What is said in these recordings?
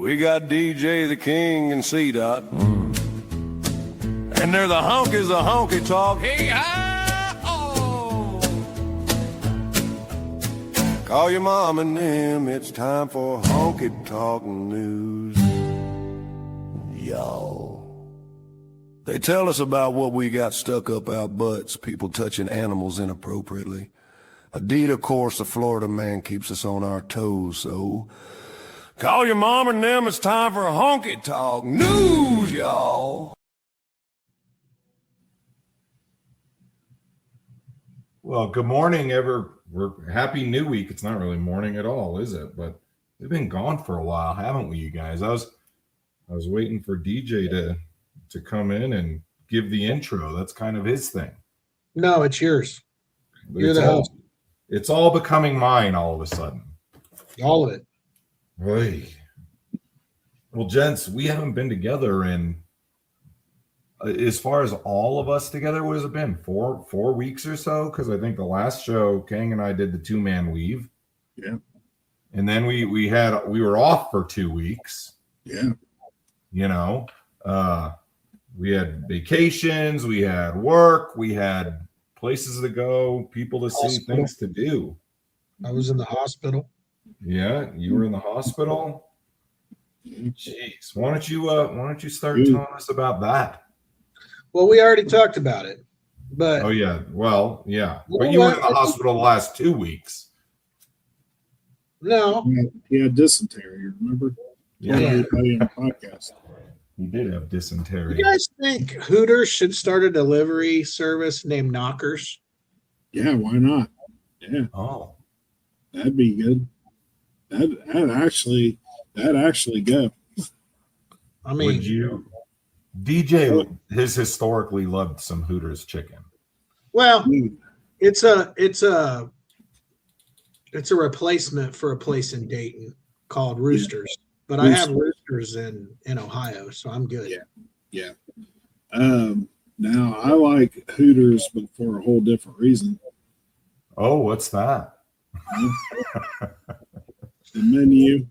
We got DJ the King and CDot. And they're the honkies of honky talk. Hey-hi-oh. Call your mom and them, it's time for honky talk news. Y'all. They tell us about what we got stuck up our butts, people touching animals inappropriately. Indeed, of course, the Florida man keeps us on our toes, so call your mom and them, it's time for honky talk news, y'all. Well, good morning, we're happy new week. It's not really morning at all, is it? But we've been gone for a while, haven't we, you guys? I was waiting for DJ to come in and give the intro. That's kind of his thing. No, it's yours. You're the host. It's all becoming mine all of a sudden. All of it. Right. Well, gents, we haven't been together in, as far as all of us together, what has it been? Four weeks or so? Because I think the last show, Kang and I did the 2-man weave. Yeah. And then we were off for 2 weeks. Yeah. You know, we had vacations, we had work, we had places to go, people to see, things to do. I was in the hospital. Yeah, you were in the hospital. Jeez, why don't you start telling us about that? Well, we already talked about it, but Oh yeah, well, yeah, but you were in the hospital the last 2 weeks. No, He had dysentery, remember? Yeah, Everybody on the podcast. he did have dysentery. you guys think Hooters should start a delivery service named Knockers? Yeah, why not? Yeah, Oh, that'd be good. That'd actually go. I mean, would you? DJ has historically loved some Hooters chicken. well, Dude, it's a replacement for a place in Dayton called Roosters. But I have Roosters in Ohio, so I'm good. Yeah. Now I like Hooters, but for a whole different reason. Oh, what's that? The menu.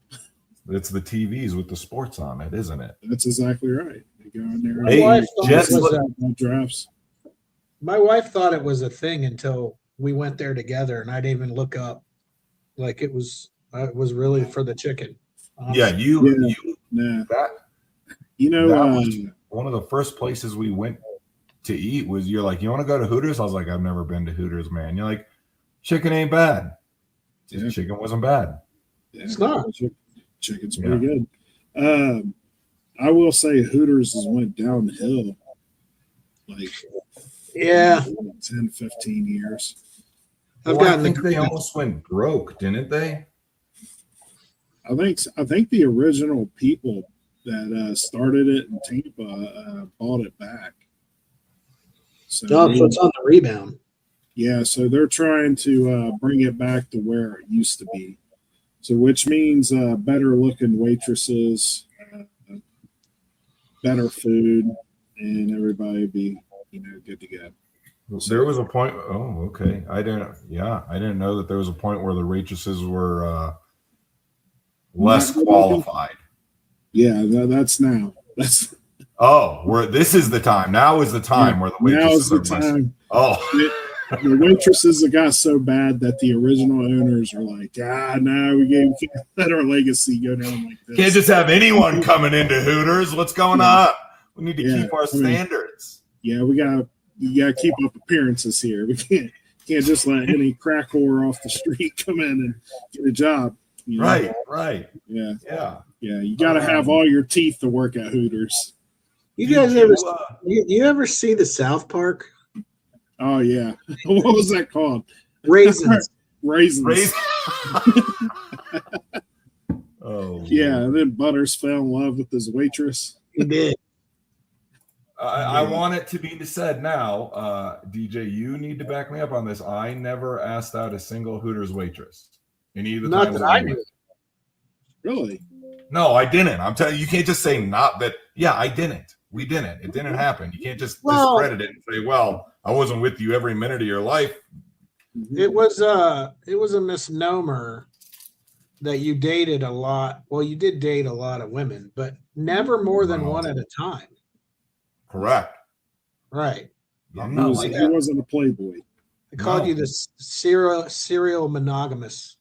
It's the TVs with the sports on it, isn't it? That's exactly right. They go in there. Hey, My wife thought Jets, it was a- Drafts. My wife thought it was a thing until we went there together, and I didn't even look up. Like it was really for the chicken. Yeah, you Nah. that That was one of the first places we went to eat was you're like, you want to go to Hooters? I was like, I've never been to Hooters, man. You're like, chicken ain't bad. Yeah. Chicken wasn't bad. It's not. Chicken's pretty good. I will say Hooters has went downhill like Yeah, 10, 15 years. I've Well, I gotten think they almost went broke, didn't they? I think the original people that started it in Tampa bought it back. So it's on the rebound. yeah, so they're trying to bring it back to where it used to be. So which means better looking waitresses, better food, and everybody be good to go. There was a point. Oh, okay. I didn't know that there was a point where the waitresses were less qualified. Yeah, that's now. That's This is the time. Now is the time where the waitresses now is the are less. time. Oh, The waitresses have got so bad that the original owners are like, no, we can't let our legacy go down like this. can't just have anyone coming into Hooters. What's going on? We need to keep our standards. Yeah, you gotta keep up appearances here. We can't just let any crack whore off the street come in and get a job. Right. Yeah. You gotta have all your teeth to work at Hooters. You guys you ever see the South Park? Oh yeah. What was that called? Raisins. Raisins. Oh Yeah, and then Butters fell in love with his waitress. He did. I want it to be said now, DJ. You need to back me up on this. I never asked out a single Hooters waitress in either. Not that I knew. Really? No, I didn't. I'm telling you, you can't just say not that. Yeah, I didn't. We didn't. It didn't happen. You can't just discredit it and say, "Well, I wasn't with you every minute of your life." It was a misnomer that you dated a lot. Well, you did date a lot of women, but never more than one at a time. Correct. Right. I'm He, not was, like he that. wasn't a playboy. I called No. you the serial monogamous.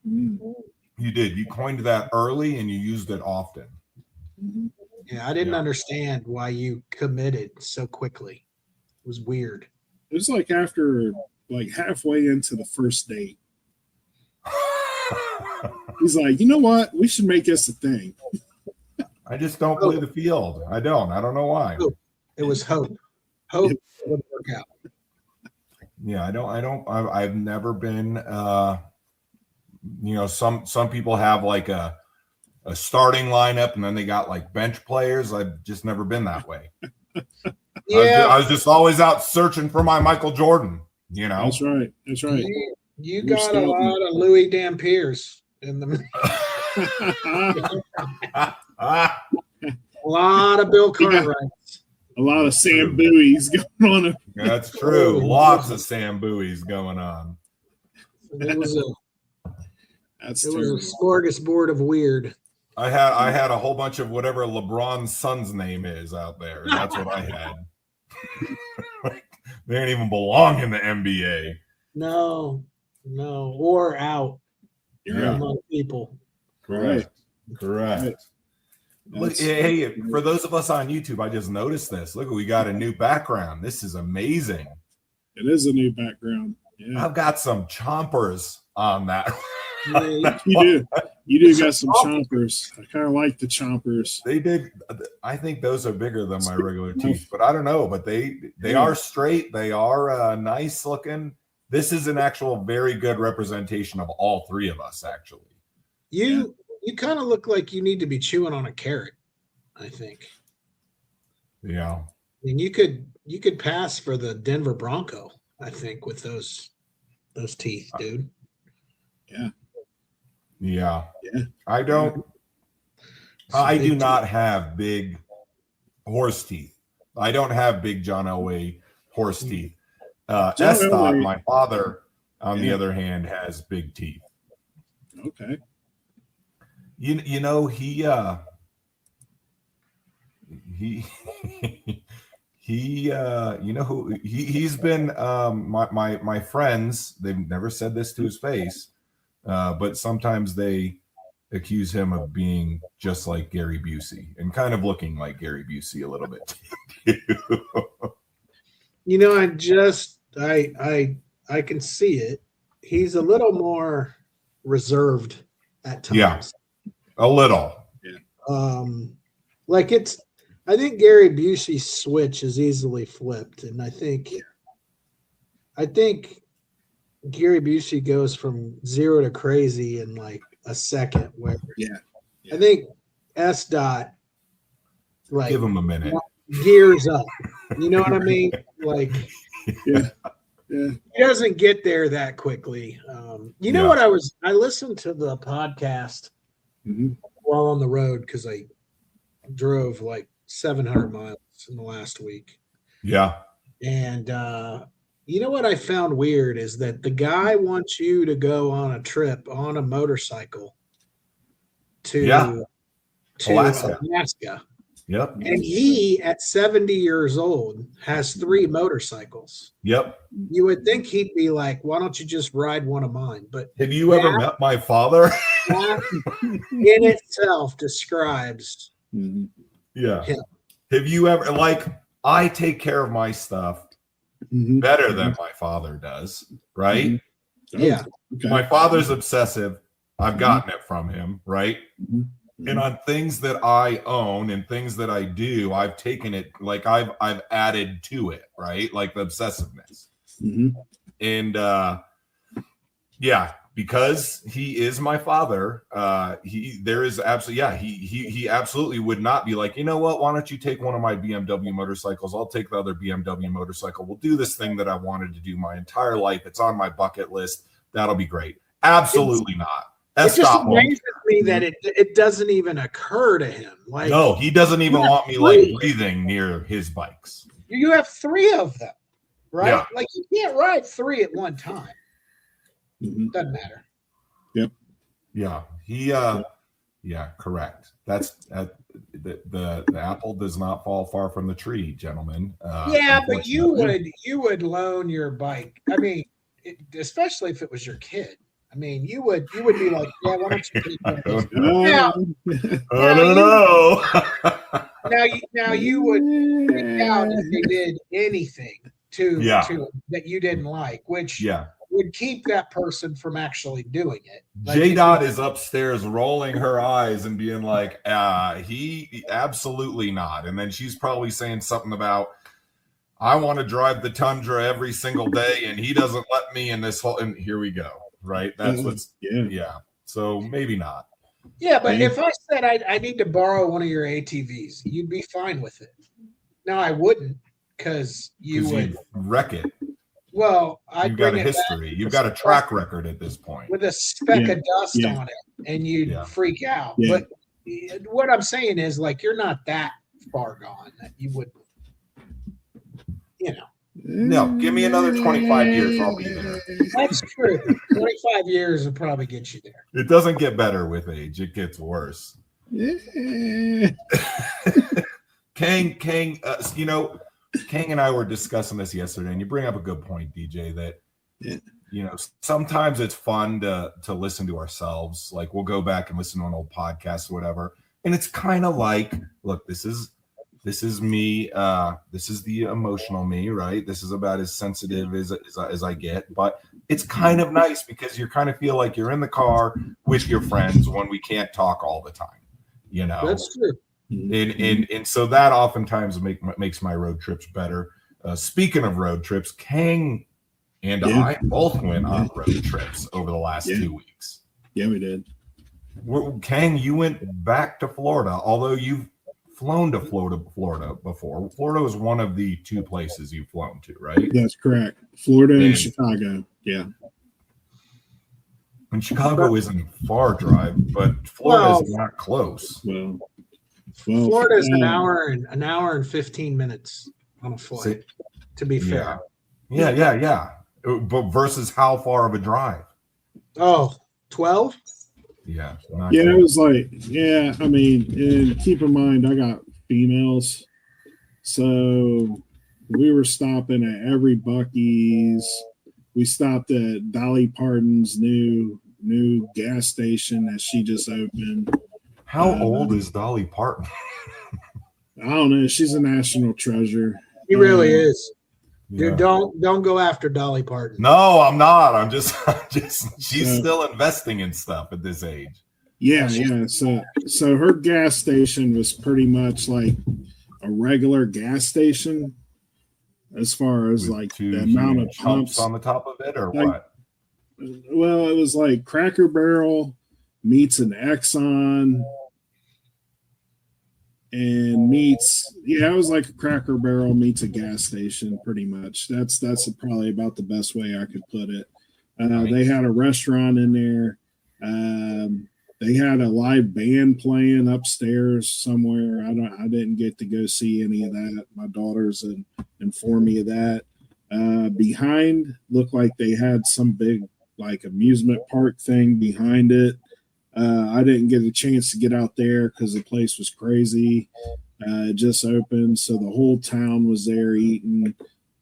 Mhm. You did. You coined that early and you used it often. Mhm. Yeah, I didn't Yeah. understand why you committed so quickly. It was weird. It was like after like halfway into the first date. He's like, you know what? We should make this a thing. I just don't play the field. I don't know why. Hope. It was hope. Hope it would work out. Yeah, I've never been some people have like a starting lineup and then they got like bench players. I've just never been that way. Yeah, I was just always out searching for my Michael Jordan, you know. That's right. That's right. you You're got a scouting. lot of Louis Dampiers in the Ah, a lot of Bill Cartwrights. A lot of Sam Bowie's going on. that's true. Lots of Sam Bowie's going on. It was a That's it was a terrible. smorgasbord of weird. I had a whole bunch of whatever LeBron's son's name is out there. That's what I had. They didn't even belong in the NBA. No, or out Yeah. among people. Correct. Right. Look, That's- hey, for those of us on YouTube, I just noticed this. Look, we got a new background. This is amazing. It is a new background. Yeah. I've got some chompers on that. Yeah, You do got some chompers. I kind of like the chompers. They did. I think those are bigger than my regular teeth, but I don't know. But they are straight. They are nice looking. This is an actual very good representation of all three of us, actually. You kind of look like you need to be chewing on a carrot, I think. Yeah. I mean, you could pass for the Denver Bronco, I think, with those teeth, dude. Yeah. Yeah. I don't. I do not have big horse teeth. I don't have big John Elway horse teeth. John Estot, Elway- my father, on the Yeah. other hand, has big teeth. Okay. You know he you know who he's been my friends, they've never said this to his face, but sometimes they accuse him of being just like Gary Busey and kind of looking like Gary Busey a little bit. You know, I can see it. He's a little more reserved at times. Yeah. A little. Like I think Gary Busey's switch is easily flipped, and I think Gary Busey goes from 0 to crazy in like a second. Where I think SDot like Give him a minute. gears up. You know what I mean? Like Yeah. he doesn't get there that quickly. You know Yeah. what I listened to the podcast Mhm. while on the road because I drove like 700 miles in the last week. Yeah. And you know what I found weird is that the guy wants you to go on a trip on a motorcycle to Alaska. Alaska. Yep. And he, at 70 years old, has 3 momotorcycles. Yep. You would think he'd be like, why don't you just ride one of mine? But Have you ever met my father? that in itself describes Mhm. Yeah. him. Have you ever, like, I take care of my stuff Mhm. better than my father does, right? Oh, Yeah. Okay. My father's obsessive. I've gotten it from him, right? Mhm. And on things that I own and things that I do, I've taken it, like I've added to it, right? Like the obsessiveness. Mhm. And yeah, because he is my father, he absolutely would not be like, you know what, why don't you take one of my BMW motorcycles? I'll take the other BMW motorcycle. We'll do this thing that I wanted to do my entire life. It's on my bucket list. That'll be great. Absolutely not. It just Estot won't. amazes me that it doesn't even occur to him. Like, No, he doesn't even Yeah, want me like please. breathing near his bikes. you have 3 of them, right? Yeah. Like you can't ride 3 at one time. Mhm. Doesn't matter. Yeah, he. Yeah, correct. That's the apple does not fall far from the tree, gentlemen. Yeah, but you unfortunately. would loan your bike. I mean, especially if it was your kid. I mean, you would be like, yeah, why don't you take one of these? Now, I don't know. now you would freak out if they did anything to that you didn't like, which would keep that person from actually doing it. Like JDot is upstairs rolling her eyes and being like, he absolutely not. And then she's probably saying something about, I want to drive the Tundra every single day and he doesn't let me in this whole, and here we go. Right. That's what's, yeah. So maybe not. Yeah. But if I said I need to borrow one of your ATVs, you'd be fine with it. No, I wouldn't, because you would wreck it. Well, you've got a history. You've got a track record at this point. With a speck of dust on it, and you'd freak out. Yeah. But what I'm saying is, like, you're not that far gone that you would, No, give me another 25 years. I'll be there. That's true. 25 years will probably get you there. It doesn't get better with age. It gets worse. Kang, Kang and I were discussing this yesterday, and you bring up a good point, DJ, that sometimes it's fun to listen to ourselves. Like, we'll go back and listen to an old podcast or whatever, and it's kind of like, look, this is me. This is the emotional me, right? This is about as sensitive as I get, but it's kind of nice because you kind of feel like you're in the car with your friends when we can't talk all the time. That's true. And so that oftentimes makes my road trips better. Speaking of road trips, Kang and I both went on road trips over the last 2 weeks. Yeah, we did. Kang, you went back to Florida, although you've flown to Florida before. Florida was one of the two places you've flown to, right? That's correct. Florida and Chicago. Yeah. And Chicago isn't a far drive, but Florida is not close. Well, Florida is an hour and 15 minutes on a flight. To be fair. Yeah. But versus how far of a drive? 12? Yeah. It was like, I mean, and keep in mind, I got females. So we were stopping at every Buc-ee's. We stopped at Dolly Parton's new gas station that she just opened. How old is Dolly Parton? I don't know. She's a national treasure. She really is. Dude, don't go after Dolly Parton. No, I'm not. I'm just she's still investing in stuff at this age. Yeah. So her gas station was pretty much like a regular gas station as far as like the amount of pumps on the top of it, or what? Well, it was like Cracker Barrel meets an Exxon and meets, it was like a Cracker Barrel meets a gas station, pretty much. That's probably about the best way I could put it. Nice. They had a restaurant in there. They had a live band playing upstairs somewhere. I didn't get to go see any of that. My daughters informed me of that. Behind looked like they had some big like amusement park thing behind it. I didn't get a chance to get out there because the place was crazy. It just opened, so the whole town was there eating.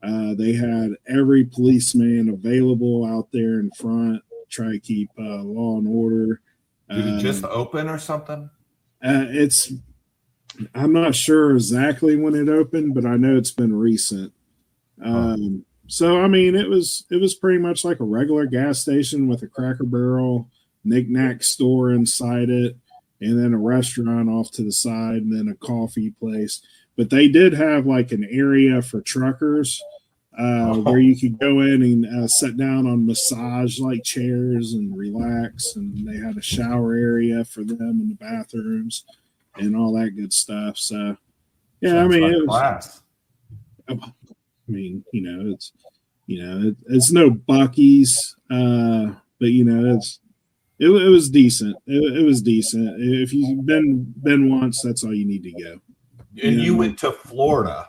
They had every policeman available out there in front, try to keep law and order. Did it just open or something? I'm not sure exactly when it opened, but I know it's been recent. So I mean, it was pretty much like a regular gas station with a Cracker Barrel, knick-knack store inside it, and then a restaurant off to the side, and then a coffee place. But they did have like an area for truckers where you could go in and sit down on massage like chairs and relax, and they had a shower area for them in the bathrooms and all that good stuff. So I mean, it was class. I mean, it's no Buc-ee's, but it was decent. It was decent. If you've been once, that's all you need to go. And you went to Florida.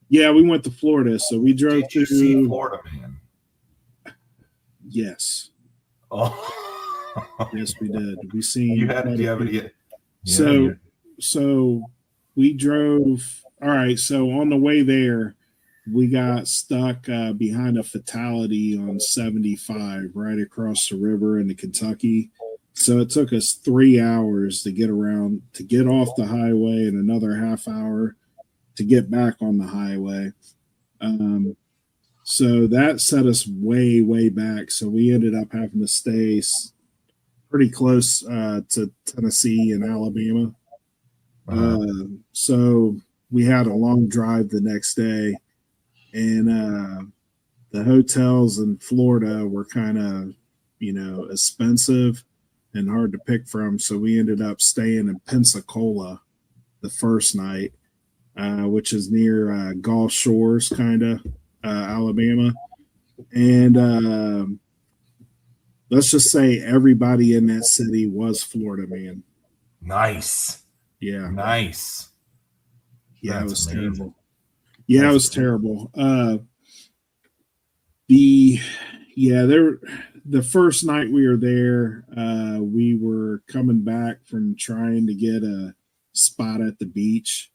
Yeah, we went to Florida. So we drove to see Florida Man. Yes. Oh. Yes, we did. We seen. You have it. So we drove. All right. So on the way there, we got stuck behind a fatality on 75 right across the river into Kentucky. So it took us 3 hours to get off the highway, and another half hour to get back on the highway. So that set us way, way back. So we ended up having to stay pretty close to Tennessee and Alabama. So we had a long drive the next day, and the hotels in Florida were kind of, expensive and hard to pick from. So we ended up staying in Pensacola the first night, which is near Gulf Shores, kind of Alabama. And let's just say everybody in that city was Florida man. Nice. Yeah. Nice. Yeah, That's it was amazing. terrible. Yeah, it was terrible. The first night we were there, we were coming back from trying to get a spot at the beach,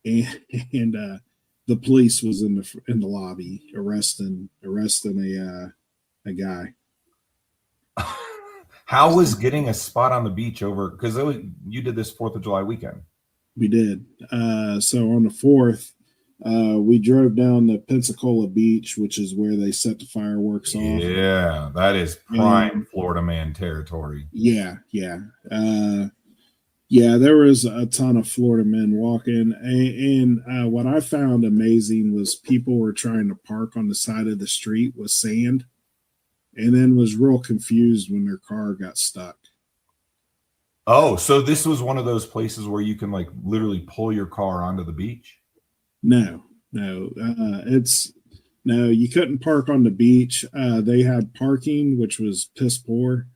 and the police was in the lobby arresting a guy. How was getting a spot on the beach over? Because you did this 4th of July weekend. We did. So on the 4th, we drove down to Pensacola Beach, which is where they set the fireworks off. Yeah, that is prime Florida man territory. Yeah. There was a ton of Florida men walking. And what I found amazing was people were trying to park on the side of the street with sand, and then was real confused when their car got stuck. Oh, so this was one of those places where you can like literally pull your car onto the beach? No, you couldn't park on the beach. They had parking, which was piss poor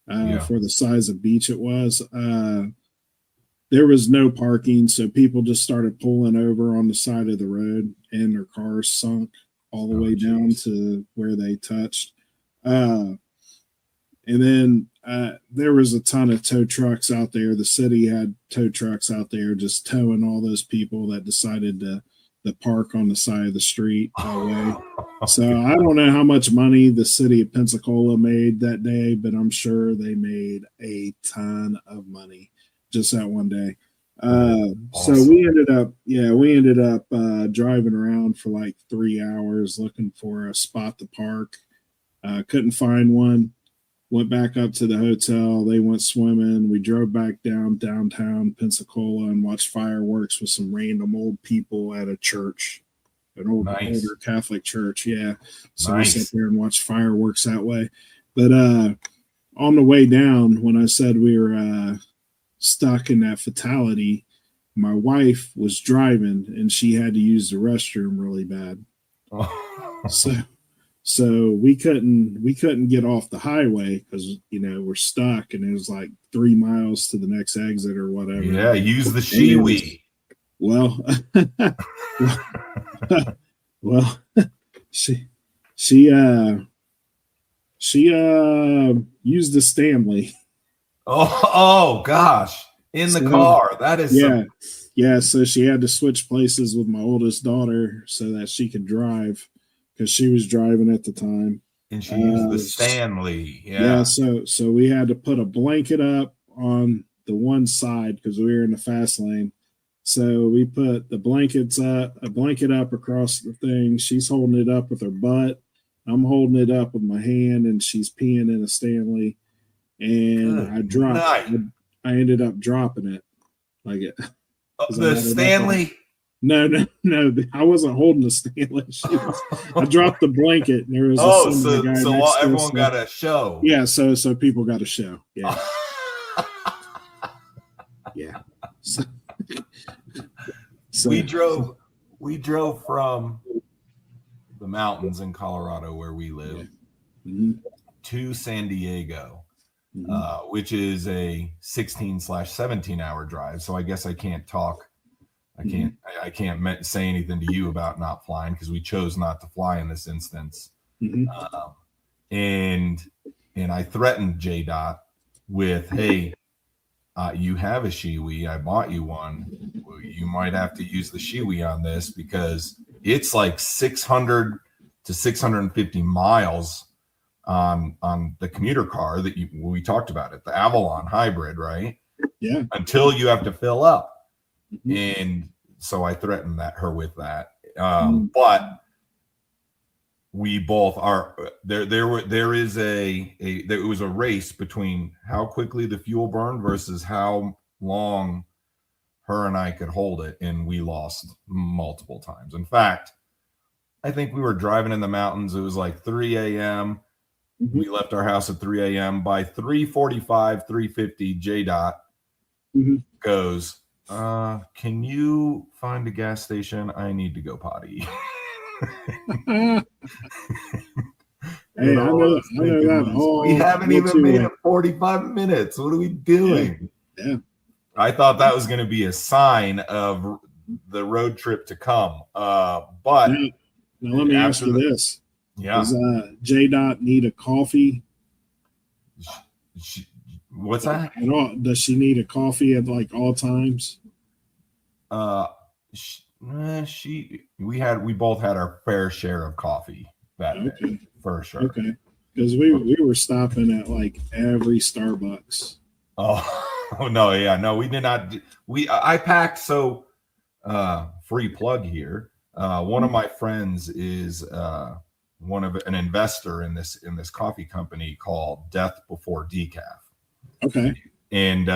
for the size of beach it was. There was no parking, so people just started pulling over on the side of the road, and their cars sunk all the way down to where they touched. And then there was a ton of tow trucks out there. The city had tow trucks out there just towing all those people that decided to park on the side of the street away. So I don't know how much money the city of Pensacola made that day, but I'm sure they made a ton of money just that one day. Awesome. So we ended up driving around for like 3 hours looking for a spot to park. Couldn't find one. Went back up to the hotel. They went swimming. We drove back downtown Pensacola and watched fireworks with some random old people at a church, an older Catholic church. Yeah. So we sat there and watched fireworks that way. But on the way down, when I said we were stuck in that fatality, my wife was driving and she had to use the restroom really bad. So we couldn't get off the highway because we're stuck, and it was like 3 miles to the next exit or whatever. Yeah, use the Shiwi. Well, she used the Stanley. Oh gosh, in the car. That is yeah. So she had to switch places with my oldest daughter so that she could drive, because she was driving at the time. And she used the Stanley. Yeah. So we had to put a blanket up on the one side because we were in the fast lane. So we put a blanket up across the thing. She's holding it up with her butt. I'm holding it up with my hand, and she's peeing in a Stanley. And I ended up dropping it. Like it. The Stanley. No. I wasn't holding the Stanley. I dropped the blanket. And there was so everyone got a show. Yeah, so people got a show. Yeah. Yeah. So we drove from the mountains in Colorado, where we live, to San Diego, which is a 16/17 hour drive. So I guess I can't talk. I can't say anything to you about not flying, because we chose not to fly in this instance. And I threatened JDot with, hey, you have a Shiwi, I bought you one. You might have to use the Shiwi on this because it's like 600 to 650 miles on the commuter car that we talked about it, the Avalon hybrid, right? Yeah. Until you have to fill up. And so I threatened her with that. But we both are there. There was a race between how quickly the fuel burned versus how long her and I could hold it, and we lost multiple times. In fact, I think we were driving in the mountains. It was like 3 a.m. We left our house at 3 a.m. By 3:45, 3:50, JDot goes, can you find a gas station? I need to go potty. Hey, I know that. We haven't even made it 45 minutes. What are we doing? Yeah. I thought that was going to be a sign of the road trip to come. But now let me ask you this. Yeah. Does JDot need a coffee? What's that? Does she need a coffee at like all times? We both had our fair share of coffee that day, for sure. Okay. Because we were stopping at like every Starbucks. Oh no, yeah, no, we did not. I packed. So free plug here. One of my friends is an investor in this coffee company called Death Before Decaf. Okay. And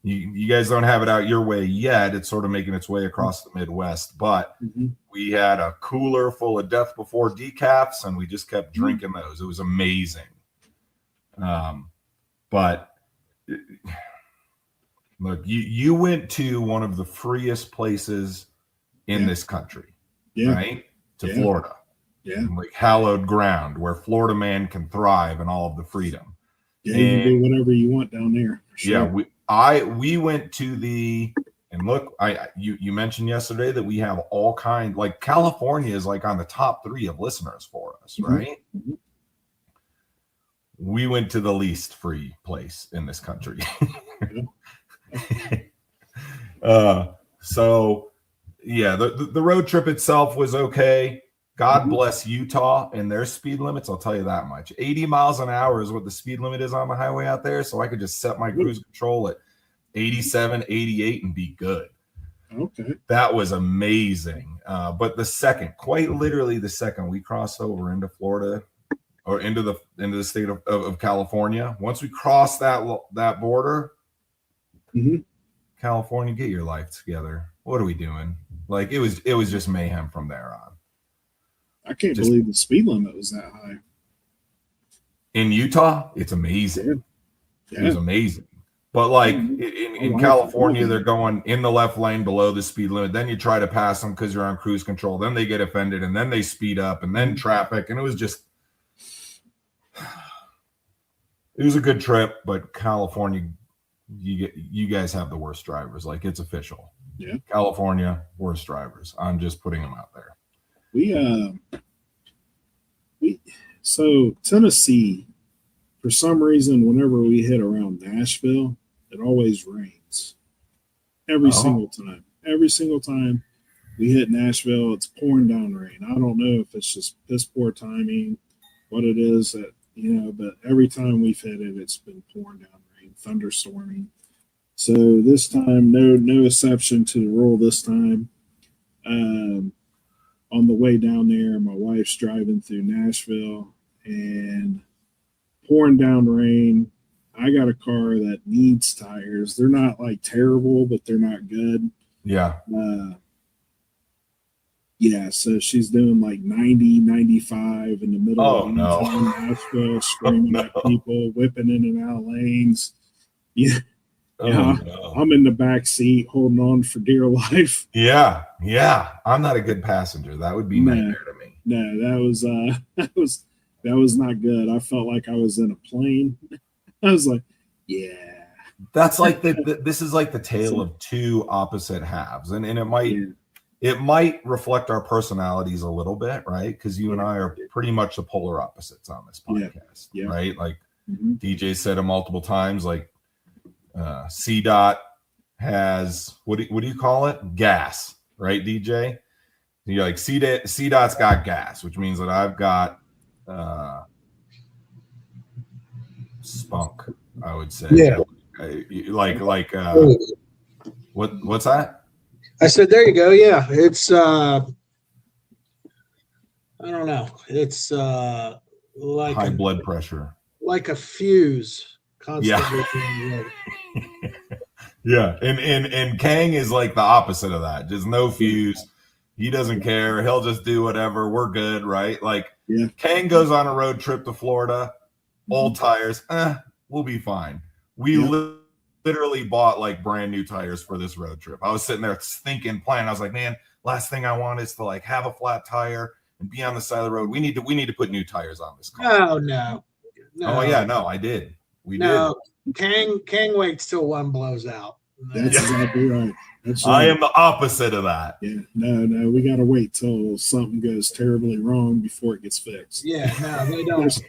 you guys don't have it out your way yet. It's sort of making its way across the Midwest, but we had a cooler full of Death Before Decafs, and we just kept drinking those. It was amazing. But look, you went to one of the freest places in this country, right? To Florida. Yeah. Like hallowed ground where Florida man can thrive and all of the freedom. Yeah, you can do whatever you want down there. Sure. Yeah, we went to and look, you mentioned yesterday that we have all kinds, like California is like on the top 3 of listeners for us, right? We went to the least free place in this country. So yeah, the road trip itself was okay. God bless Utah and their speed limits. I'll tell you that much. 80 miles an hour is what the speed limit is on the highway out there. So I could just set my cruise control at 87, 88 and be good. Okay. That was amazing. But quite literally the second we crossed over into Florida or into the state of California, once we crossed that border, California, get your life together. What are we doing? Like it was just mayhem from there on. I can't believe the speed limit was that high. In Utah, it's amazing. Yeah. It was amazing. But like in California, they're going in the left lane below the speed limit. Then you try to pass them because you're on cruise control. Then they get offended and then they speed up and then traffic. And it was a good trip. But California, you guys have the worst drivers. Like it's official. Yeah. California, worst drivers. I'm just putting them out there. So Tennessee, for some reason, whenever we hit around Nashville, it always rains. Every single time we hit Nashville, it's pouring down rain. I don't know if it's just piss poor timing, what it is that, but every time we've hit it, it's been pouring down rain, thunderstorming. So this time, no exception to the rule this time. On the way down there, my wife's driving through Nashville and pouring down rain. I got a car that needs tires. They're not like terrible, but they're not good. Yeah. So she's doing like 90, 95 in the middle of Nashville, screaming at people, whipping in and out of lanes. Yeah. I'm in the back seat holding on for dear life. Yeah. I'm not a good passenger. That would be nightmare to me. No, that was not good. I felt like I was in a plane. I was like, yeah. That's like this is like the tale of two opposite halves, and it might reflect our personalities a little bit, right? Because you and I are pretty much the polar opposites on this podcast, right? Like DJ said it multiple times. Like CDot has what do you call it? Gas, right, DJ? You're like CDot's got gas, which means that I've got spunk. I would say, what's that? I said, there you go. Yeah, it's I don't know. It's like high blood pressure, like a fuse constantly. Yeah, and Kang is like the opposite of that. Just no fuse. He doesn't care. He'll just do whatever. We're good, right? Like Kang goes on a road trip to Florida, old tires. We'll be fine. We literally bought like brand new tires for this road trip. I was sitting there thinking, planning. I was like, man, last thing I want is to like have a flat tire and be on the side of the road. We need to put new tires on this car. No. Oh yeah, no, I did. We did. Kang waits till one blows out. That's exactly right. That's right. I am the opposite of that. Yeah, no, we gotta wait till something goes terribly wrong before it gets fixed. Yeah, no, they don't.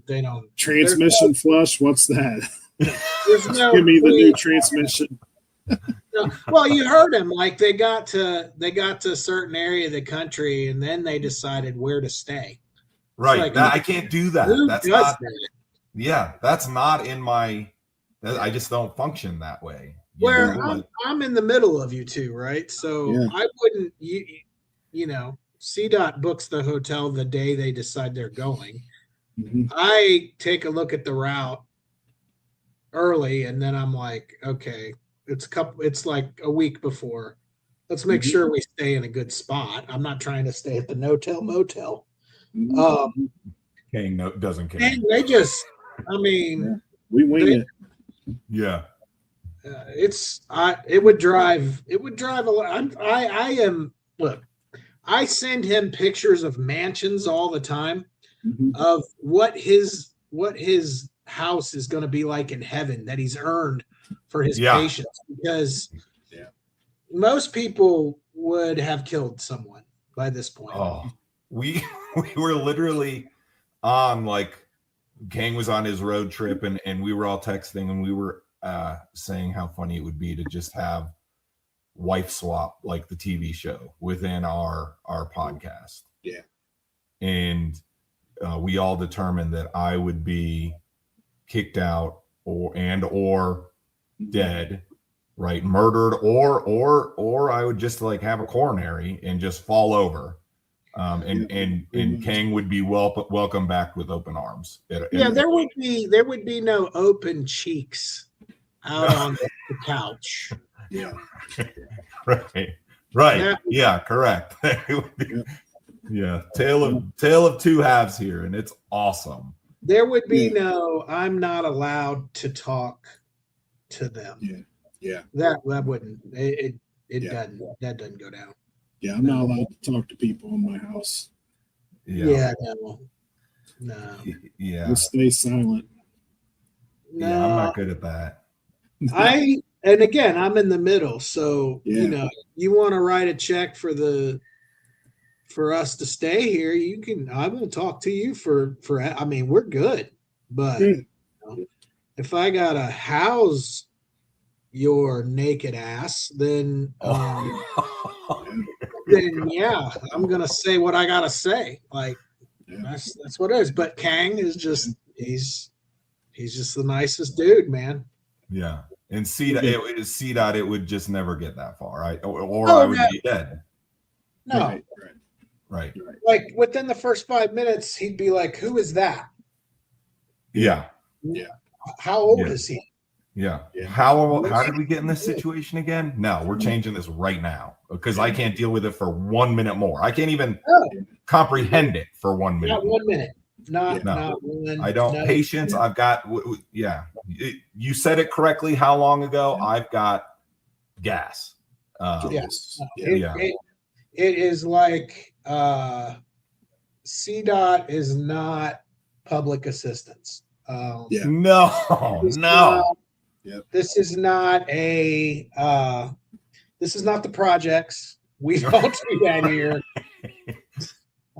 They don't. Transmission flush. What's that? There's no. Give me the new transmission. No. Well, you heard him. Like they got to a certain area of the country, and then they decided where to stay. Right. Like, I can't do that. That's not. That? Yeah, that's not in my. I just don't function that way. Where I'm in the middle of you two, right? So I wouldn't. You know, CDot books the hotel the day they decide they're going. I take a look at the route early, and then I'm like, okay, it's like a week before. Let's make sure we stay in a good spot. I'm not trying to stay at the no-tell motel. Kang doesn't care. And they just, I mean, we wing it. Yeah. It would drive a lot. Look, I send him pictures of mansions all the time of what his house is going to be like in heaven that he's earned for his patience, because most people would have killed someone by this point. We were literally on, like, Kang was on his road trip and we were all texting and we were saying how funny it would be to just have Wife Swap, like the TV show, within our podcast. Yeah. And we all determined that I would be kicked out or dead, right? Murdered or I would just like have a coronary and just fall over. And Kang would be welcome back with open arms. There would be no open cheeks out on the couch. Yeah. Right. Yeah, correct. Yeah. Tale of two halves here, and it's awesome. There would be no, I'm not allowed to talk to them. Yeah. That wouldn't that doesn't go down. Yeah, I'm not allowed to talk to people in my house. No. Yeah. Just stay silent. No. Yeah, I'm not good at that. And again, I'm in the middle. So, you know, you want to write a check for us to stay here, I won't talk to you for I mean, we're good. But you know, if I got to house your naked ass, then I'm gonna say what I gotta say. Like that's what it is. But Kang is just he's just the nicest dude, man. Yeah. And CDot, it would just never get that far, right? Or I would be dead. No. Right. Like within the first 5 minutes, he'd be like, "Who is that?" Yeah. How old is he? Yeah. How did we get in this situation again? No, we're changing this right now because I can't deal with it for 1 minute more. I can't even comprehend it for 1 minute. Not 1 minute. Not one. I don't. Patience. I've got. You said it correctly. How long ago? I've got gas. Yes. It is like CDot is not public assistance. No. This is not the projects. We don't do that here.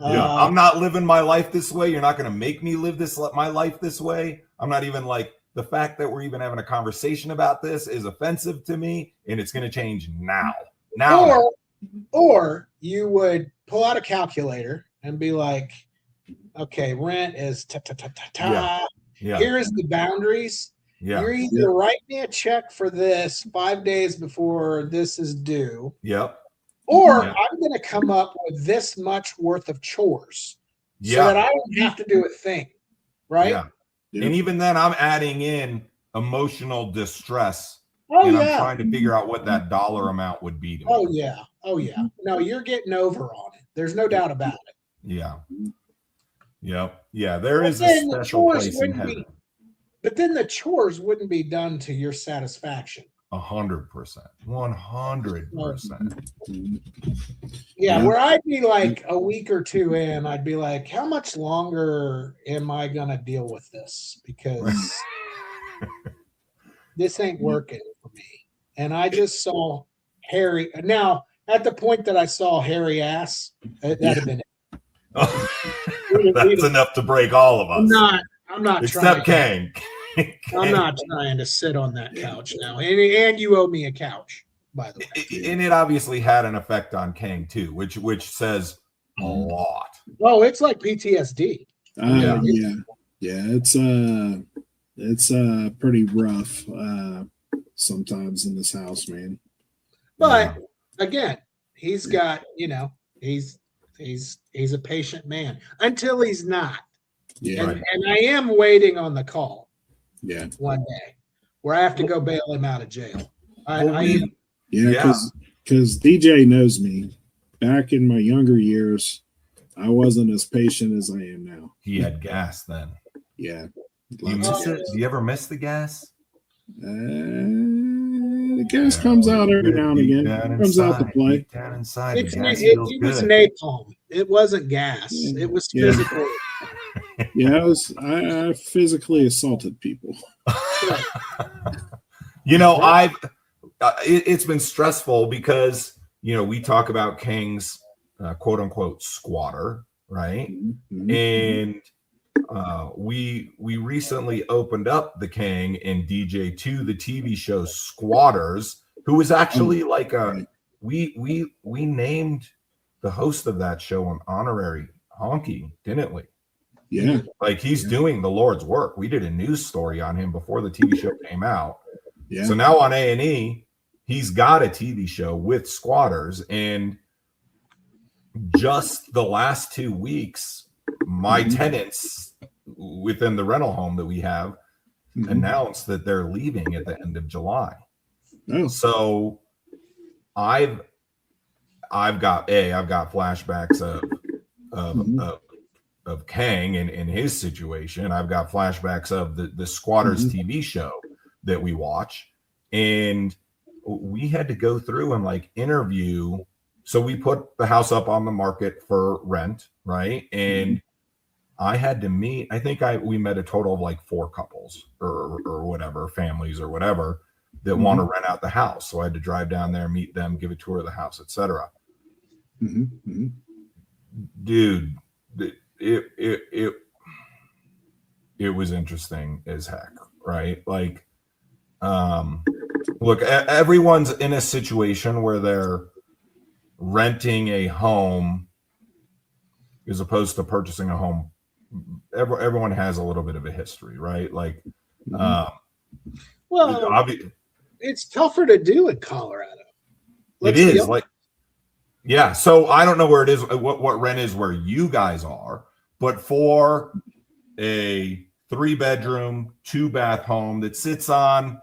I'm not living my life this way. You're not going to make me live my life this way. I'm not even like, the fact that we're even having a conversation about this is offensive to me, and it's going to change now. Or you would pull out a calculator and be like, okay, rent is ta-ta-ta-ta-ta. Yeah. Here's the boundaries. Yeah. You're either write me a check for this 5 days before this is due. Yep. Or I'm going to come up with this much worth of chores so that I don't have to do a thing. Right? Yeah. And even then, I'm adding in emotional distress. I'm trying to figure out what that dollar amount would be to me. Oh, yeah. No, you're getting over on it. There's no doubt about it. Yeah. Yep. Yeah. There is a special place in heaven. But then the chores wouldn't be done to your satisfaction. 100%. 100%. Yeah, where I'd be like a week or two in, I'd be like, how much longer am I going to deal with this? Because this ain't working for me. And I just saw hairy. Now, at the point that I saw hairy ass, that'd have been it. That's enough to break all of us. I'm not except trying. Kang. I'm not trying to sit on that couch now. And you owe me a couch, by the way. And it obviously had an effect on Kang too, which says a lot. Oh, it's like PTSD. Yeah. It's pretty rough sometimes in this house, man. But again, he's got, he's a patient man until he's not. Yeah. And I am waiting on the call. Yeah. One day where I have to go bail him out of jail. Because DJ knows me. Back in my younger years, I wasn't as patient as I am now. He had gas then. Yeah. Do you miss it? Do you ever miss the gas? The gas comes out every now and again. It comes out to play. Down inside, it was napalm. It wasn't gas. Yeah. It was physical. Yeah, I physically assaulted people. It's been stressful because we talk about Kang's quote unquote squatter, right? Mm-hmm. And we recently opened up the Kang and DJ to the TV show Squatters, who was actually we named the host of that show an honorary honky, didn't we? Yeah. Like he's doing the Lord's work. We did a news story on him before the TV show came out. Yeah. So now on A&E, he's got a TV show with Squatters. And just the last 2 weeks, my tenants within the rental home that we have announced that they're leaving at the end of July. Oh. So I've got flashbacks of Kang and his situation. I've got flashbacks of the Squatters TV show that we watch, and we had to go through and interview. So we put the house up on the market for rent, right? And I had to meet. I think we met a total of 4 couples or whatever, families or whatever that want to rent out the house. So I had to drive down there, meet them, give a tour of the house, etc. Dude. It was interesting as heck, right? Look, everyone's in a situation where they're renting a home as opposed to purchasing a home. Everyone has a little bit of a history, right? It's tougher to do in Colorado. It is yeah. So I don't know where it is, what rent is where you guys are. But for a 3-bedroom, 2-bath home that sits on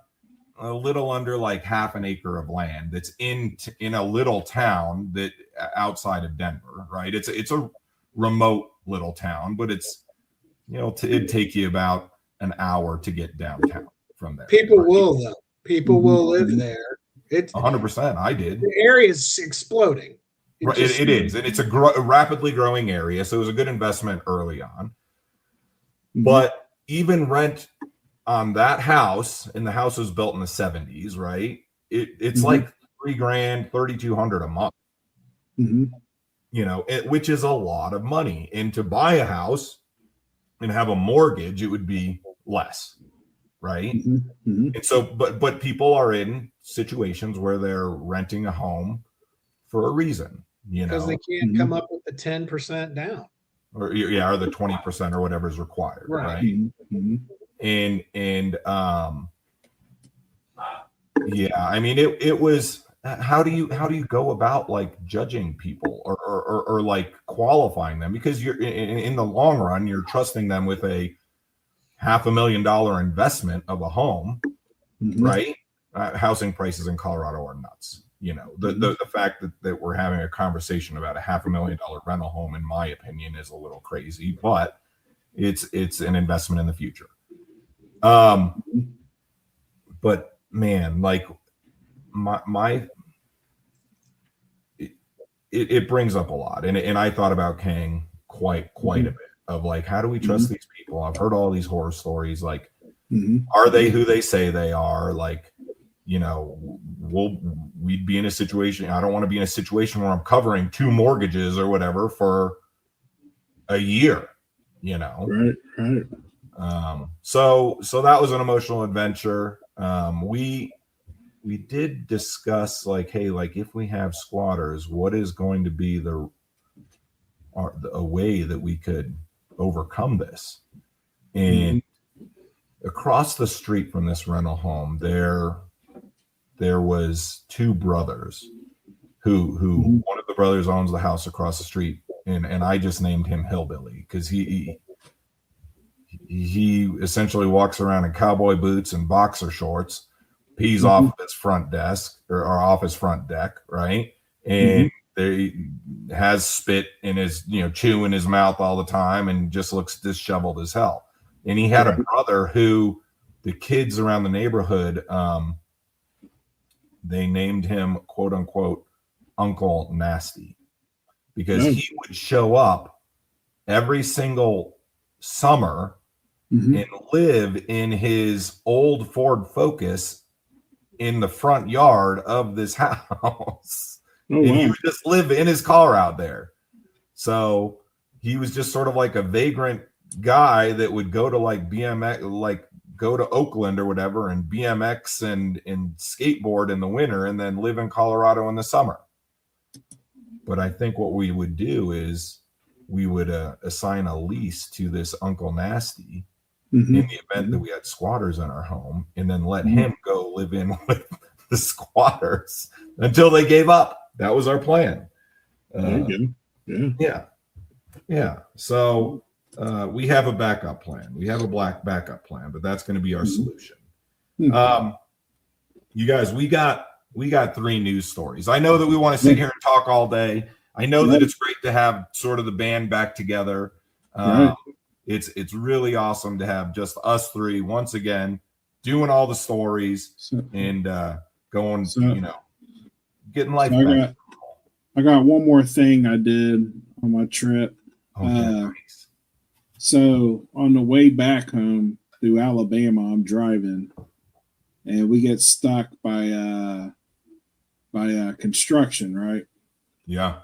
a little under half an acre of land, that's in a little town that outside of Denver, right? It's a remote little town, but it's it'd take you about an hour to get downtown from there. People will though. People will live there. It's 100%. I did. The area is exploding. It is, and it's a rapidly growing area, so it was a good investment early on. But even rent on that house, and the house was built in the 70s, right? It's $3,000, $3,200 a month. Which is a lot of money. And to buy a house and have a mortgage, it would be less, right? Mm-hmm. And so, but people are in situations where they're renting a home for a reason, because they can't come up with the 10% down, or the 20% or whatever is required, right? Mm-hmm. And I mean, it was. How do you go about like judging people or like qualifying them? Because you're in the long run, you're trusting them with a $500,000 investment of a home, right? Housing prices in Colorado are nuts. The fact that we're having a conversation about a $500,000 rental home, in my opinion, is a little crazy, but it's an investment in the future. But man, like it brings up a lot, and I thought about Kang quite a bit of like, how do we trust these people? I've heard all these horror stories. Like, are they who they say they are? Like, we'd be in a situation. I don't want to be in a situation where I'm covering 2 mortgages or whatever for a year. Right. So that was an emotional adventure. We did discuss like, hey, like if we have squatters, what is going to be a way that we could overcome this? And across the street from this rental home, there was 2 brothers who one of the brothers owns the house across the street, and I just named him Hillbilly because he essentially walks around in cowboy boots and boxer shorts, pees off of his front desk or off his front deck, right? And they has spit in his, chew in his mouth all the time and just looks disheveled as hell. And he had a brother who the kids around the neighborhood, they named him, quote unquote, Uncle Nasty, because he would show up every single summer and live in his old Ford Focus in the front yard of this house. He would just live in his car out there. So he was just sort of like a vagrant guy that would go to like BMX, like go to Oakland or whatever, and BMX and skateboard in the winter and then live in Colorado in the summer. But I think what we would do is we would assign a lease to this Uncle Nasty in the event that we had squatters in our home, and then let him go live in with the squatters until they gave up. That was our plan. Yeah. So we have a backup plan. We have a backup plan, but that's going to be our solution. You guys, we got 3 news stories. I know that we want to sit here and talk all day. I know that it's great to have sort of the band back together. It's really awesome to have just us 3 once again doing all the stories and going, getting life back. I got one more thing I did on my trip. So on the way back home through Alabama, I'm driving, and we get stuck by construction, right? Yeah.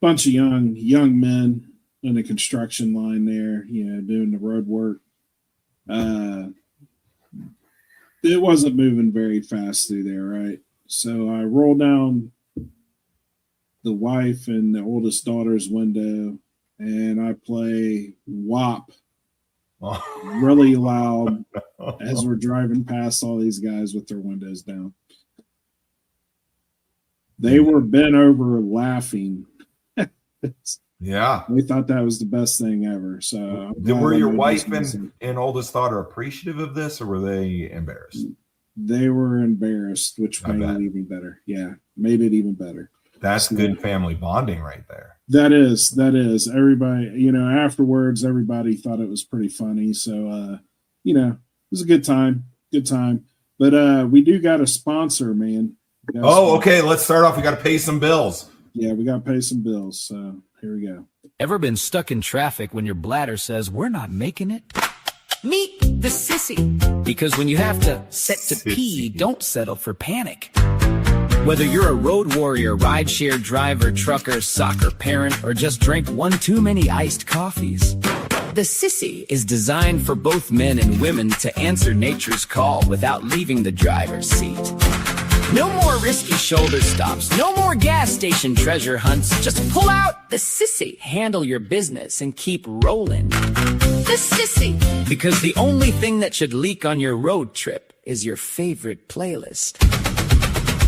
Bunch of young men in the construction line there, doing the road work. It wasn't moving very fast through there, right? So I roll down the wife and the oldest daughter's window, and I play WAP really loud as we're driving past all these guys with their windows down. They were bent over laughing. Yeah. We thought that was the best thing ever. So were your wife and oldest daughter appreciative of this, or were they embarrassed? They were embarrassed, which made it even better. Yeah, made it even better. That's good family bonding right there. That is. Everybody, afterwards, everybody thought it was pretty funny. So, it was a good time. But we do got a sponsor, man. Okay. Let's start off. We got to pay some bills. Yeah, we got to pay some bills. So here we go. Ever been stuck in traffic when your bladder says, we're not making it? Meet the sissy. Because when you have to set to pee, don't settle for panic. Whether you're a road warrior, rideshare driver, trucker, soccer parent, or just drank one too many iced coffees, The Sissy is designed for both men and women to answer nature's call without leaving the driver's seat. No more risky shoulder stops, no more gas station treasure hunts. Just pull out the Sissy, handle your business, and keep rolling. The Sissy. Because the only thing that should leak on your road trip is your favorite playlist.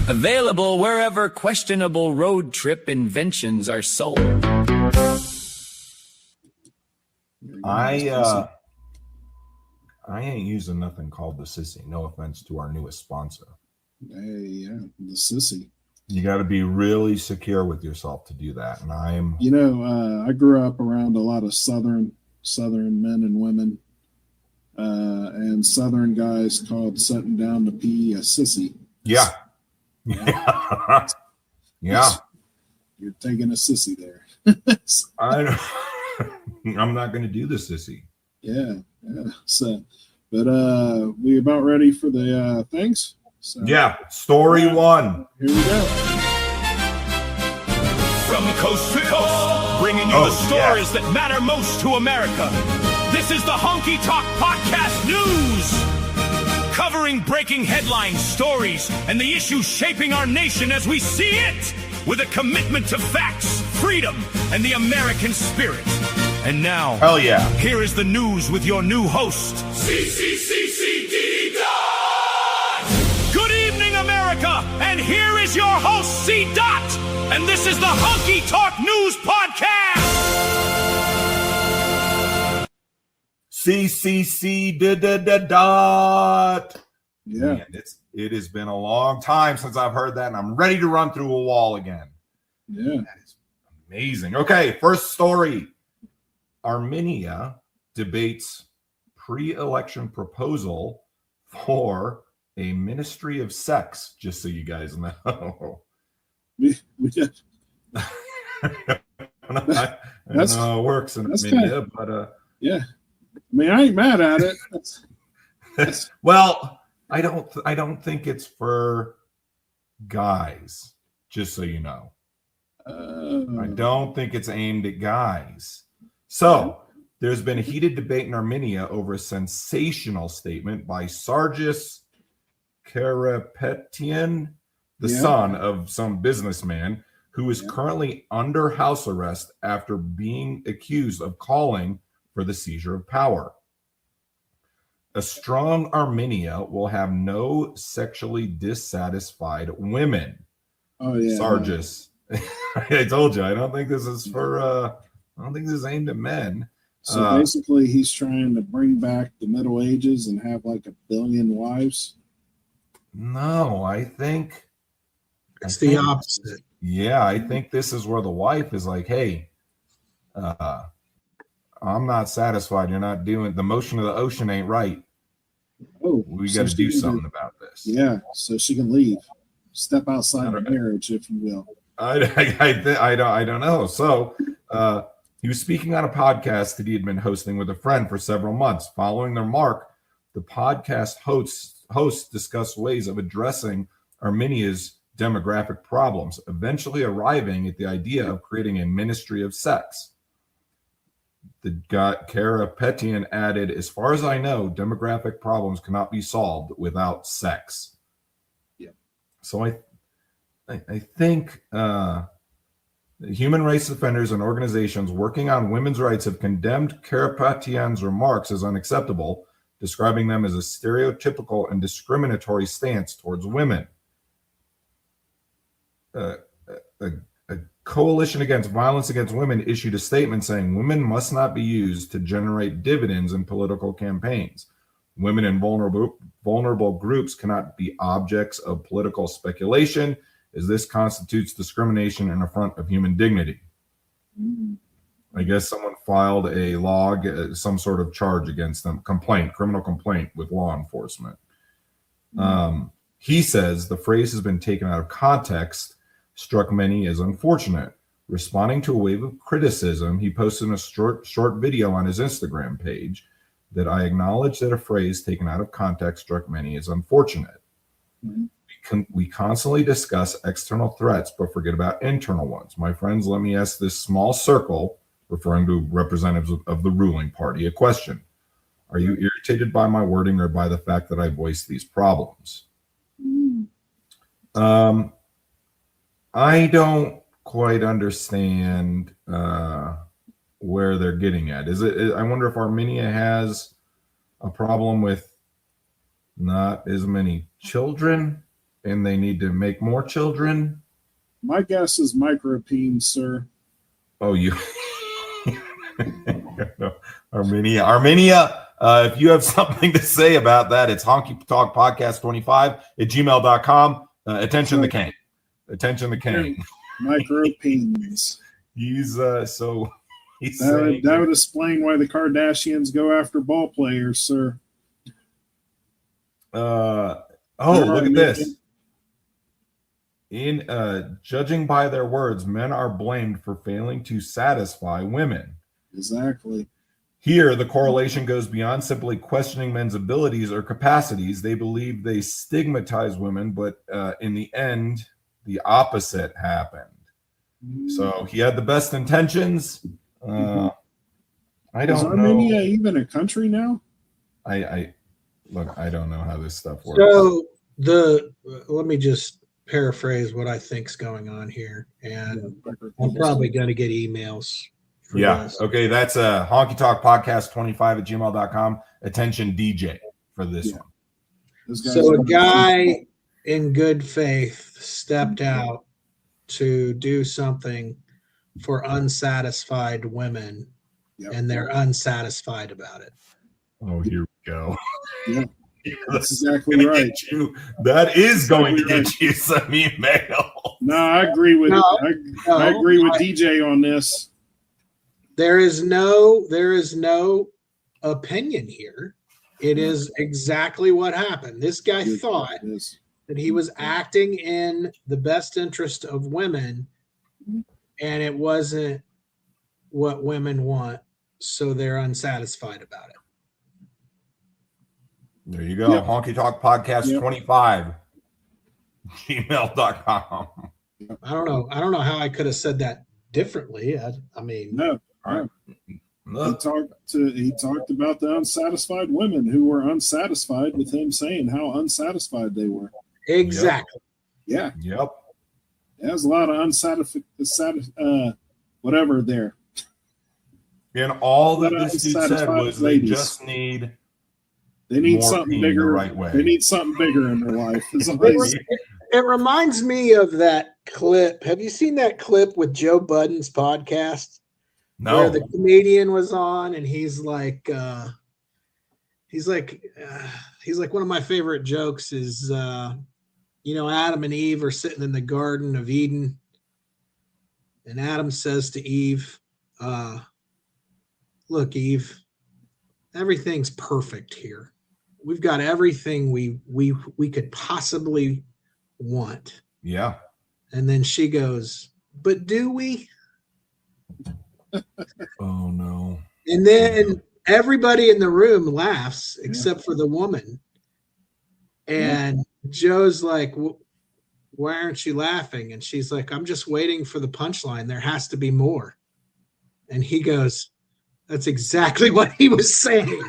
Available wherever questionable road trip inventions are sold. I ain't using nothing called the Sissy. No offense to our newest sponsor. Hey, yeah, the Sissy. You got to be really secure with yourself to do that. And I grew up around a lot of Southern men and women, and Southern guys called sitting down to pee a sissy. Yeah. Yeah. You're taking a sissy there. I'm not going to do the Sissy. Yeah. So, but we about ready for the things. So, yeah. Story one. Here we go. From coast to coast, bringing you the stories that matter most to America. This is the Honky Talk Podcast News. Covering breaking headlines, stories, and the issues shaping our nation as we see it. With a commitment to facts, freedom, and the American spirit. And now, hell yeah, here is the news with your new host, CDot. Good evening, America, and here is your host, CDot, and this is the Honky Talk News Podcast. Dot. Yeah, man, it has been a long time since I've heard that, and I'm ready to run through a wall again. Yeah, that is amazing. Okay, first story. Armenia debates pre-election proposal for a ministry of sex, just so you guys know. we just, I don't know how it works in Armenia, but yeah. I mean, I ain't mad at it. That's well, I don't think it's for guys, just so you know. I don't think it's aimed at guys. So there's been a heated debate in Armenia over a sensational statement by Sargis Karapetian, the son of some businessman who is currently under house arrest after being accused of calling for the seizure of power. A strong Armenia will have no sexually dissatisfied women. Oh yeah, Sargis. I told you, I don't think this is for I don't think this is aimed at men. So basically he's trying to bring back the Middle Ages and have like 1 billion wives. No, I think it's the opposite. Yeah, I think this is where the wife is like, hey, I'm not satisfied. You're not doing the motion of the ocean ain't right. Oh, we got to do something about this. Yeah, so she can leave, step outside the marriage, if you will. I don't know. So he was speaking on a podcast that he had been hosting with a friend for several months. Following their mark, the podcast hosts discussed ways of addressing Armenia's demographic problems, eventually arriving at the idea of creating a ministry of sex. The Karapetian added, as far as I know, demographic problems cannot be solved without sex. Yeah. So I think human rights defenders and organizations working on women's rights have condemned Karapetian's remarks as unacceptable, describing them as a stereotypical and discriminatory stance towards women. A coalition against violence against women issued a statement saying women must not be used to generate dividends in political campaigns. Women and vulnerable groups cannot be objects of political speculation, as this constitutes discrimination and affront of human dignity. I guess someone filed a log, some sort of charge against them, criminal complaint with law enforcement. He says the phrase has been taken out of context, struck many as unfortunate. Responding to a wave of criticism, he posted a short video on his Instagram page that I acknowledge that a phrase taken out of context struck many as unfortunate. We constantly discuss external threats, but forget about internal ones. My friends, let me ask this small circle referring to representatives of the ruling party. A question: are you irritated by my wording or by the fact that I voiced these problems? I don't quite understand where they're getting at. I wonder if Armenia has a problem with not as many children and they need to make more children. My guess is micropeens, sir. Oh, you Armenia. If you have something to say about that, it's honkytalkpodcast25@gmail.com. Attention the Kang. Attention the Kang. Micropeens. He's saying that would explain why the Kardashians go after ball players, sir. Look at this. In judging by their words, men are blamed for failing to satisfy women. Exactly. Here, the correlation goes beyond simply questioning men's abilities or capacities. They believe they stigmatize women, but in the end, the opposite happened. So he had the best intentions. I don't know. Is Armenia even a country now? I don't know how this stuff works. So let me just paraphrase what I think's going on here, and I'm probably going to get emails. This. Okay. That's honkytalkpodcast25@gmail.com. Attention DJ for this one. So a guy in good faith stepped out to do something for unsatisfied women, and they're unsatisfied about it. Oh, here we go. Yeah, that's exactly right. That is going to get you some email. No, I agree with I agree with DJ on this. There is no opinion here. It is exactly what happened. This guy thought that he was acting in the best interest of women, and it wasn't what women want, so they're unsatisfied about it. There you go. Yep. Honky Talk Podcast 25 gmail.com. I don't know how I could have said that differently. I mean, no. Right. He talked about the unsatisfied women who were unsatisfied with him saying how unsatisfied they were. Exactly. Yep. Yeah. Yep. There's a lot of whatever there. And all that this dude said was they just need. They need something bigger. The right way. They need something bigger in their life. It reminds me of that clip. Have you seen that clip with Joe Budden's podcast? No. Where the comedian was on, and he's like, one of my favorite jokes is, Adam and Eve are sitting in the Garden of Eden, and Adam says to Eve, "Look, Eve, everything's perfect here. We've got everything we could possibly want." Yeah. And then she goes, "But do we?" Oh no. And then everybody in the room laughs except for the woman. And Joe's like, "Why aren't you laughing?" And she's like, "I'm just waiting for the punchline. There has to be more." And he goes, "That's exactly what he was saying."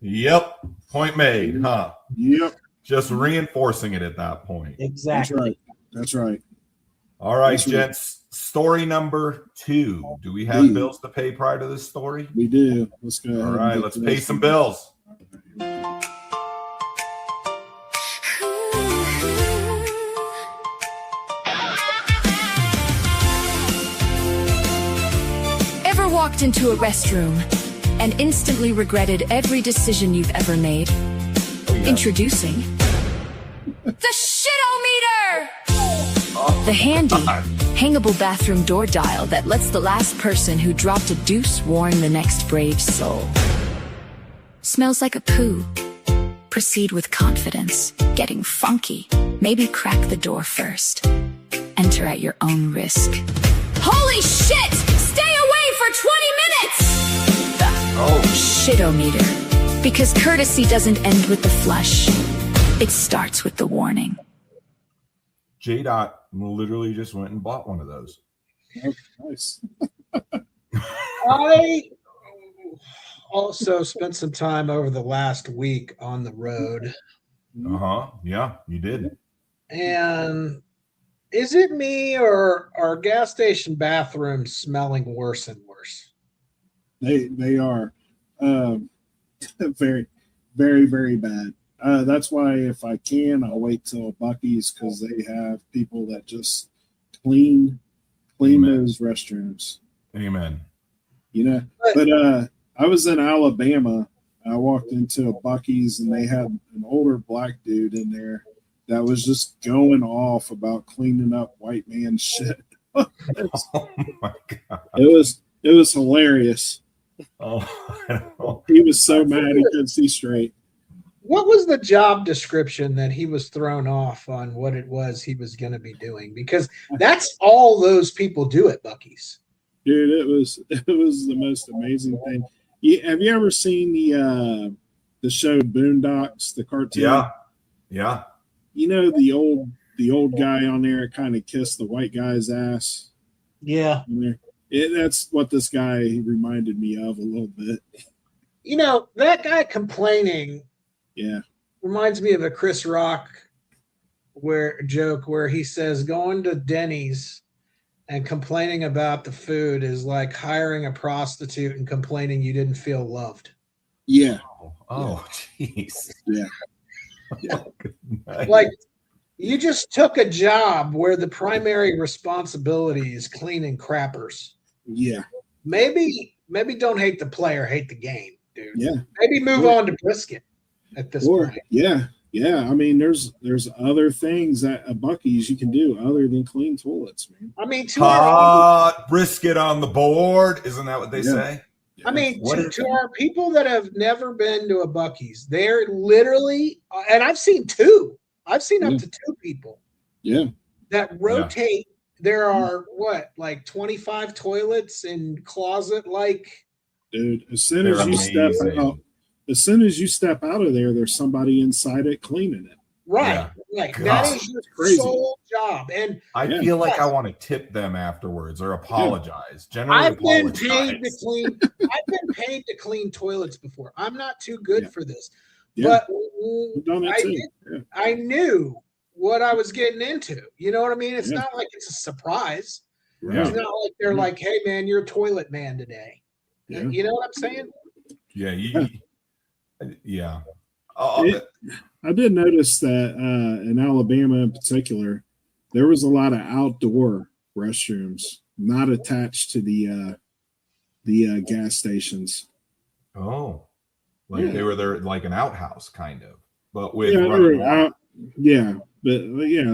Yep. Point made, huh? Yep. Just reinforcing it at that point. Exactly. That's right. All right, gents. Story number 2. Do we have bills to pay prior to this story? We do. Let's go. All right, let's pay some bills. Ever walked into a restroom and instantly regretted every decision you've ever made? Introducing the shit-o-meter! The handy, hangable bathroom door dial that lets the last person who dropped a deuce warn the next brave soul. Smells like a poo. Proceed with confidence. Getting funky. Maybe crack the door first. Enter at your own risk. Holy shit! Stay away for 20 minutes! The shit-o-meter. Because courtesy doesn't end with the flush. It starts with the warning. JDot literally just went and bought one of those. Oh, nice. I also spent some time over the last week on the road. Yeah, you did. And is it me or are gas station bathrooms smelling worse and worse? They are very, very, very bad. That's why if I can, I'll wait till Bucky's because they have people that just clean Amen. those restrooms. Amen. You know, but I was in Alabama. I walked into a Bucky's and they had an older black dude in there that was just going off about cleaning up white man shit. Oh my God. It was hilarious. Oh, He was so mad he couldn't see straight. What was the job description that he was thrown off on what it was he was going to be doing? Because that's all those people do at Bucky's. Dude, it was the most amazing thing. Have you ever seen the show Boondocks, the cartoon? Yeah. You know the old guy on there kind of kissed the white guy's ass. Yeah. That's what this guy reminded me of a little bit. You know, that guy complaining reminds me of a Chris Rock joke where he says going to Denny's and complaining about the food is like hiring a prostitute and complaining you didn't feel loved. Yeah. Oh, jeez. Yeah. Like you just took a job where the primary responsibility is cleaning crappers. Yeah. Maybe don't hate the player, hate the game, dude. Yeah. Maybe move on to brisket at this point. Yeah. I mean, there's other things at Bucky's you can do other than clean toilets, man. I mean, hot brisket on the board. Isn't that what they say? I mean, to our people that have never been to a Bucky's, they're literally, and I've seen two. I've seen up to two people. Yeah. That rotate. There are like 25 toilets in closet. Like, dude, as soon as you step out of there, there's somebody inside it cleaning it. Right. That is your sole job. And I feel like I want to tip them afterwards or apologize. I've been paid to clean toilets before. I'm not too good for this. But I knew what I was getting into. You know what I mean? It's not like it's a surprise. Right. It's not like they're like, hey man, you're a toilet man today. Yeah. You know what I'm saying? Yeah. I did notice that in Alabama in particular, there was a lot of outdoor restrooms not attached to the gas stations. Oh, they were there like an outhouse kind of, but with it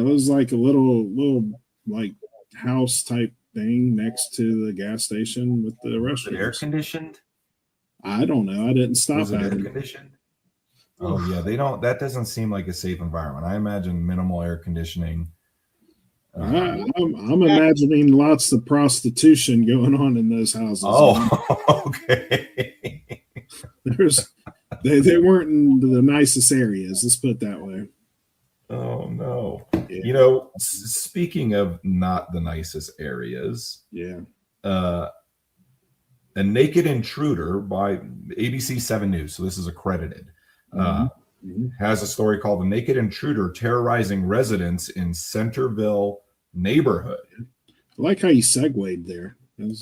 was like a little like house type thing next to the gas station with the restroom. Air conditioned? I don't know. I didn't stop Was it at air it. conditioned? Oh yeah, they don't. That doesn't seem like a safe environment. I imagine minimal air conditioning. I'm imagining lots of prostitution going on in those houses. Oh, okay. They weren't in the nicest areas. Let's put it that way. Oh no. Yeah. You know, speaking of not the nicest areas, A Naked Intruder by ABC 7 News, so this is accredited, has a story called "The Naked Intruder Terrorizing Residents in Centerville Neighborhood." I like how you segued there. I'm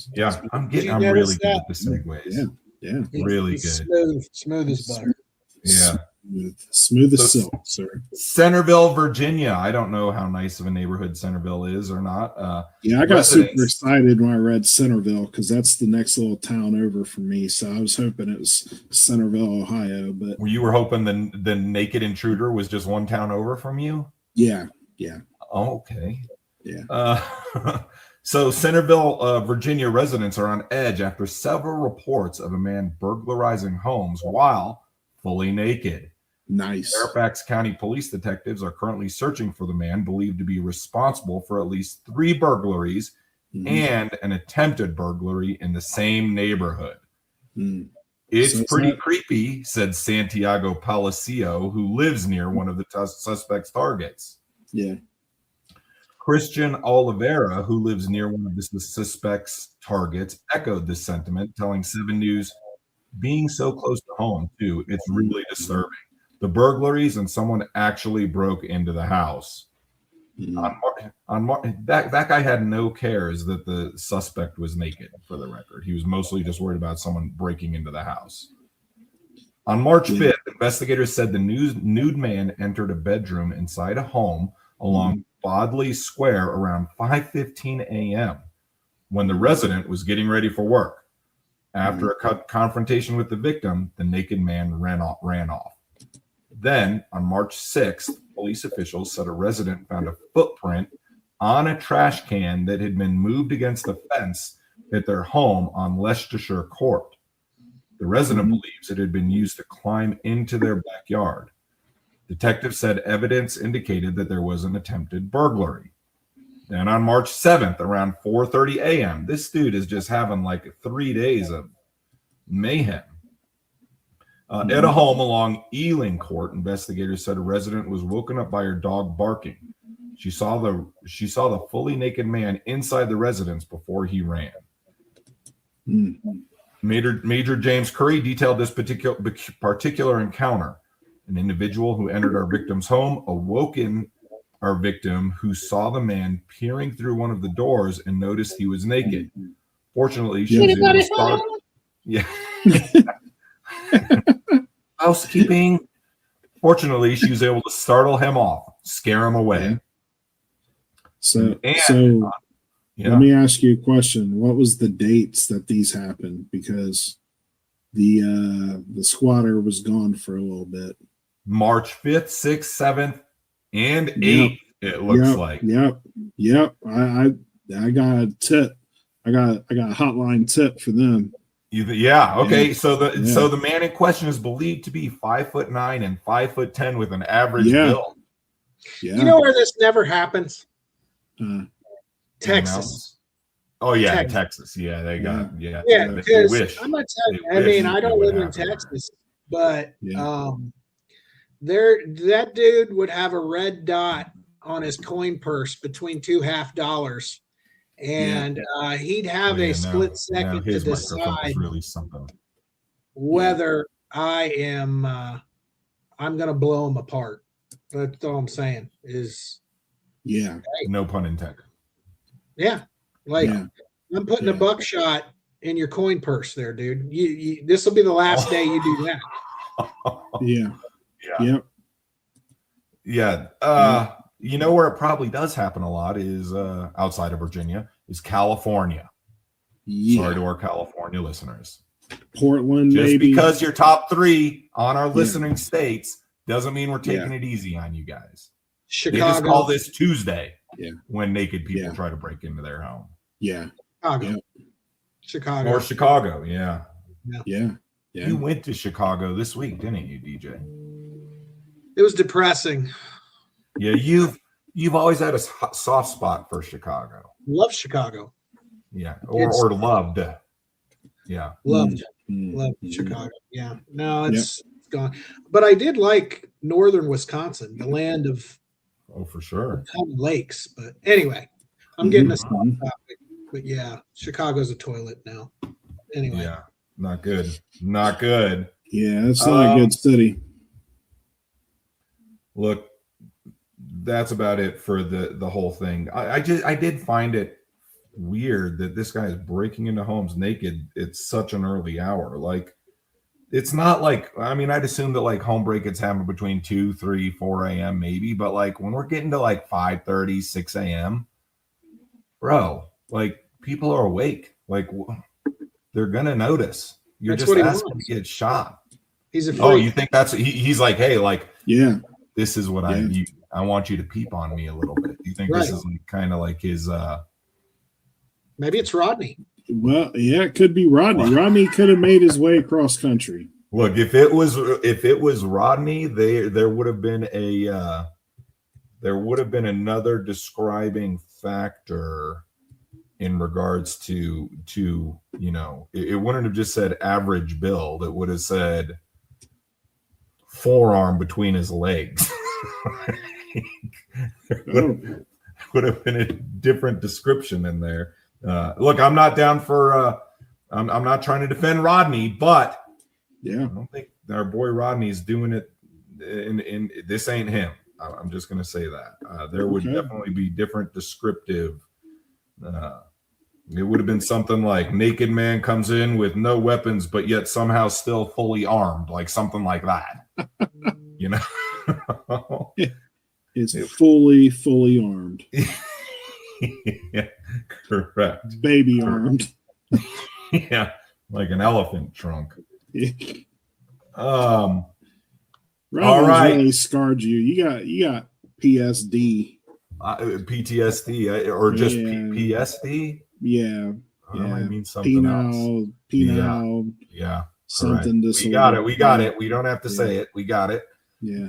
really good at the segues. Yeah, really good. Smooth as butter. Yeah. Smooth as silk, sir. Centerville, Virginia. I don't know how nice of a neighborhood Centerville is or not. I got super excited when I read Centerville because that's the next little town over from me. So I was hoping it was Centerville, Ohio. But you were hoping the Naked Intruder was just one town over from you? Yeah. Oh, okay. Yeah. So Centerville, Virginia residents are on edge after several reports of a man burglarizing homes while fully naked. Nice. Fairfax County police detectives are currently searching for the man believed to be responsible for at least 3 burglaries and an attempted burglary in the same neighborhood. It's pretty creepy, said Santiago Palacio, who lives near one of the suspect's targets. Yeah. Christian Oliveira, who lives near one of the suspect's targets, echoed this sentiment, telling 7 News, being so close to home, too, it's really disturbing. The burglaries and someone actually broke into the house. That guy had no cares that the suspect was naked, for the record. He was mostly just worried about someone breaking into the house. On March 5th, investigators said the nude man entered a bedroom inside a home along Bodley Square around 5:15 a.m. when the resident was getting ready for work. After a confrontation with the victim, the naked man ran off. Then, on March 6th, police officials said a resident found a footprint on a trash can that had been moved against the fence at their home on Leicestershire Court. The resident believes it had been used to climb into their backyard. Detectives said evidence indicated that there was an attempted burglary. Then on March 7th, around 4:30 a.m., this dude is just having like 3 days of mayhem. At a home along Ealing Court, investigators said a resident was woken up by her dog barking. She saw the fully naked man inside the residence before he ran. Major James Curry detailed this particular encounter. An individual who entered our victim's home awoken our victim, who saw the man peering through one of the doors and noticed he was naked. Fortunately, she was able to start. Yeah. Housekeeping. Fortunately, she was able to startle him off, scare him away. So let me ask you a question. What was the dates that these happened? Because the squatter was gone for a little bit. March 5th, 6th, 7th, and 8th, it looks like. Yep. I got a tip. I got a hotline tip for them. Yeah. Okay. So the man in question is believed to be 5'9" and 5'10" with an average build. Yeah. You know where this never happens? Texas. Oh yeah, Texas. Yeah, they got Yeah, because I'm gonna tell you. I mean, I don't live in Texas, but that dude would have a red dot on his coin purse between two $half, and he'd have a split second to decide really something. whether I'm gonna blow him apart. That's all I'm saying is no pun intended. I'm putting a buckshot in your coin purse there, dude. This will be the last day you do that. You know where it probably does happen a lot is outside of Virginia is California. Sorry to our California listeners. Portland, just maybe. Because you're top 3 on our listening states doesn't mean we're taking it easy on you guys. Chicago. They just call this Tuesday when naked people try to break into their home. Chicago. Or Chicago, Yeah. You went to Chicago this week, didn't you, DJ? It was depressing. Yeah, you've always had a soft spot for Chicago. Love Chicago. Yeah, or loved. Yeah, loved Chicago. Yeah, no, it's gone. But I did like northern Wisconsin, the land of for sure lakes. But anyway, I'm getting us off topic. But yeah, Chicago's a toilet now. Anyway, not good. Yeah, it's not a good city. Look, that's about it for the whole thing. I did find it weird that this guy is breaking into homes naked at such an early hour. Like, it's not like, I mean, I'd assume that like home break-ins happen between 2, 3, 4 a.m. maybe, but like when we're getting to like 5:30, 6 a.m., bro, like people are awake. Like they're gonna notice. You're just asking to get shot. He's a freak. Oh, you think that's he's like, hey, like, this is what I want you to peep on me a little bit. You think this is like, kind of like his maybe it's Rodney. Well, yeah, it could be Rodney. Rodney could have made his way across country. Look, if it was Rodney, there would have been another describing factor in regards to it wouldn't have just said average build. It would have said forearm between his legs. would have been a different description in there. Look, I'm not down for. I'm not trying to defend Rodney, but Yeah. I don't think our boy Rodney's doing it. In this ain't him. I'm just going to say that there would definitely be different descriptive. It would have been something like naked man comes in with no weapons, but yet somehow still fully armed, like something like that. You know, It's fully armed. yeah, correct. Baby armed. Yeah, like an elephant trunk. Rodney's All right. really scarred you. You got PSD. PTSD or just PSD? Yeah. I mean something else. Penile. Yeah. Something disorder. We got it. We don't have to say it. We got it. Yeah.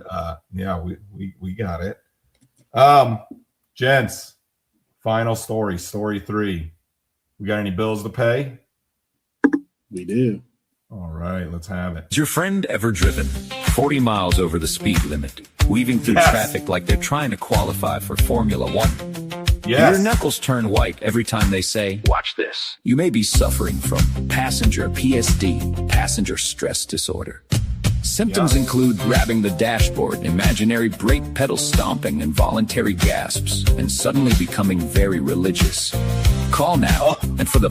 We got it. Gents, final story 3. We got any bills to pay? We do. All right, let's have it. Has your friend ever driven 40 miles over the speed limit, weaving through traffic like they're trying to qualify for Formula One? Yes. Your knuckles turn white every time they say, "Watch this." You may be suffering from passenger PSD, passenger stress disorder. Symptoms include grabbing the dashboard, imaginary brake pedal stomping, involuntary gasps, and suddenly becoming very religious. Call now, and for the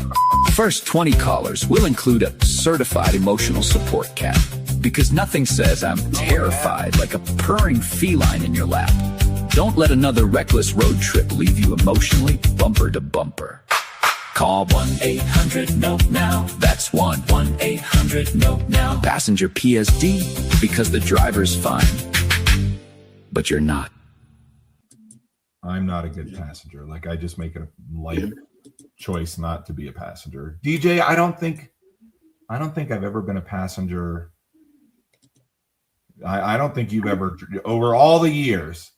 first 20 callers, we'll include a certified emotional support cat. Because nothing says I'm terrified like a purring feline in your lap. Don't let another reckless road trip leave you emotionally bumper to bumper. Call 1-800-NO-NOW. That's 1-800-NO-NOW. Passenger PSD, because the driver's fine, but you're not. I'm not a good passenger. Like, I just make a life choice not to be a passenger. DJ, I don't think I've ever been a passenger. I don't think you've ever, over all the years,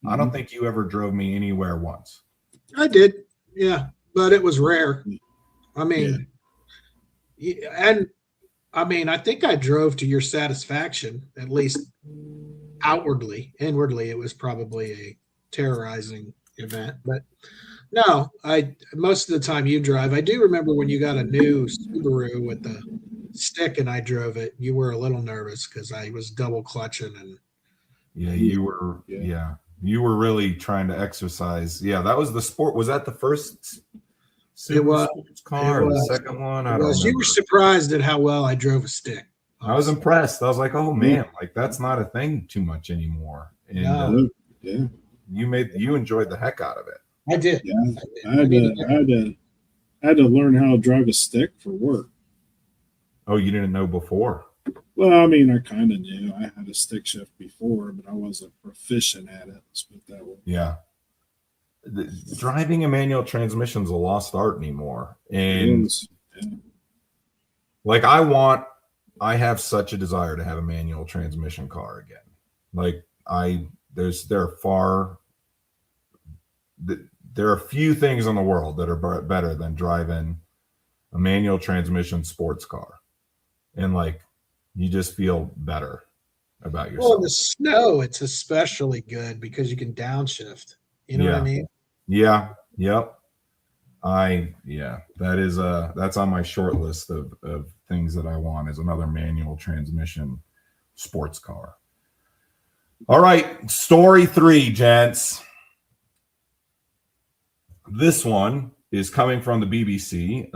I don't think you ever drove me anywhere once. I did, yeah, but it was rare. I mean, and I mean, I think I drove to your satisfaction, at least outwardly. Inwardly, it was probably a terrorizing event, but no, most of the time you drive. I do remember when you got a new Subaru with the stick and I drove it, you were a little nervous because I was double clutching and you were you were really trying to exercise. Yeah, that was the sport. Was that the first sports car or the second one? I don't know. You were surprised at how well I drove a stick. I was impressed. I was like, oh man, like that's not a thing too much anymore. And you enjoyed the heck out of it. I did. Yeah, I had to learn how to drive a stick for work. Oh, you didn't know before? Well, I mean, I kind of knew. I had a stick shift before, but I wasn't proficient at it. Let's put it that way. Yeah. Driving a manual transmission is a lost art anymore. And like I have such a desire to have a manual transmission car again. Like there are a few things in the world that are better than driving a manual transmission sports car. And like, you just feel better about yourself. Well, in the snow, it's especially good because you can downshift. You know what I mean? Yeah. Yep. That's on my short list of things that I want is another manual transmission sports car. All right. Story 3, gents. This one is coming from the BBC,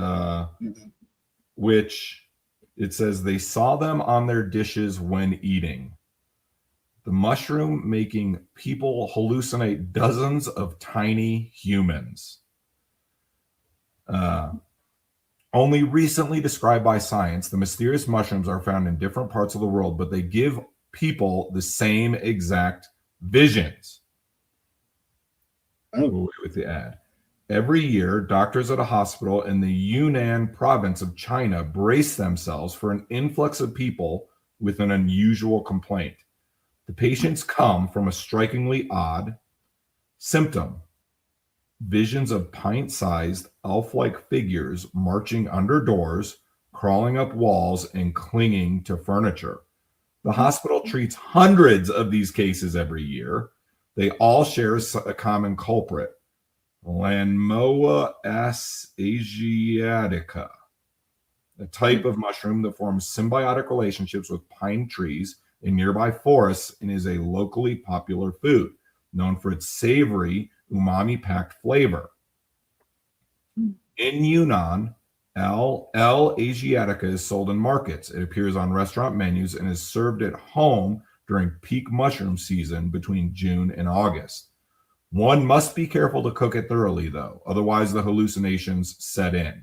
which it says they saw them on their dishes when eating. The mushroom making people hallucinate dozens of tiny humans. Only recently described by science, the mysterious mushrooms are found in different parts of the world, but they give people the same exact visions. Oh, with the ad. Every year, doctors at a hospital in the Yunnan province of China brace themselves for an influx of people with an unusual complaint. The patients come from a strikingly odd symptom. Visions of pint-sized, elf-like figures marching under doors, crawling up walls, and clinging to furniture. The hospital treats hundreds of these cases every year. They all share a common culprit. Lanmoa asiatica, a type of mushroom that forms symbiotic relationships with pine trees in nearby forests and is a locally popular food, known for its savory, umami-packed flavor. In Yunnan, L. asiatica is sold in markets. It appears on restaurant menus and is served at home during peak mushroom season between June and August. One must be careful to cook it thoroughly, though, otherwise the hallucinations set in.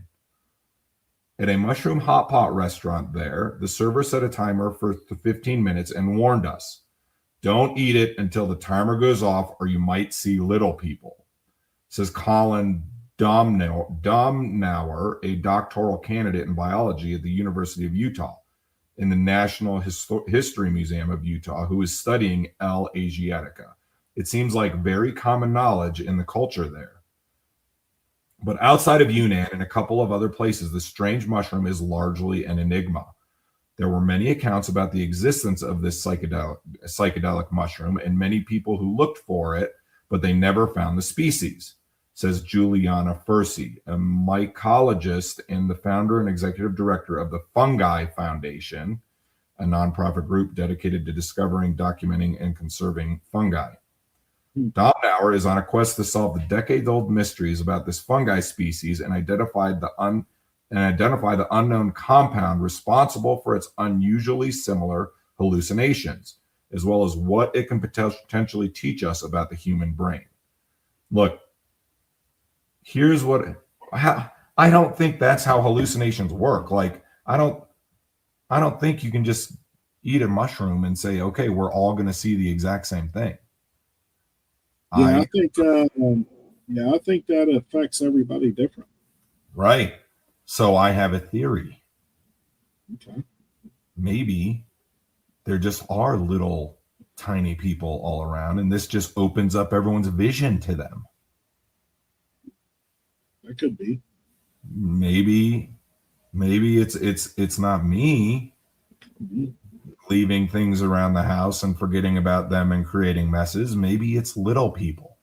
At a mushroom hot pot restaurant there, the server set a timer for 15 minutes and warned us, don't eat it until the timer goes off or you might see little people. Says Colin Domnauer, a doctoral candidate in biology at the University of Utah in the National History Museum of Utah, who is studying L. asiatica. It seems like very common knowledge in the culture there. But outside of Yunnan and a couple of other places, the strange mushroom is largely an enigma. There were many accounts about the existence of this psychedelic mushroom and many people who looked for it, but they never found the species, says Juliana Fursi, a mycologist and the founder and executive director of the Fungi Foundation, a nonprofit group dedicated to discovering, documenting, and conserving fungi. Domnauer is on a quest to solve the decades-old mysteries about this fungi species and identify the unknown compound responsible for its unusually similar hallucinations, as well as what it can potentially teach us about the human brain. Look, here's what I don't think that's how hallucinations work. Like, I don't think you can just eat a mushroom and say, okay, we're all going to see the exact same thing. I think that affects everybody different. Right. So I have a theory. Okay. Maybe there just are little tiny people all around, and this just opens up everyone's vision to them. That could be. Maybe it's not me leaving things around the house and forgetting about them and creating messes. Maybe it's little people.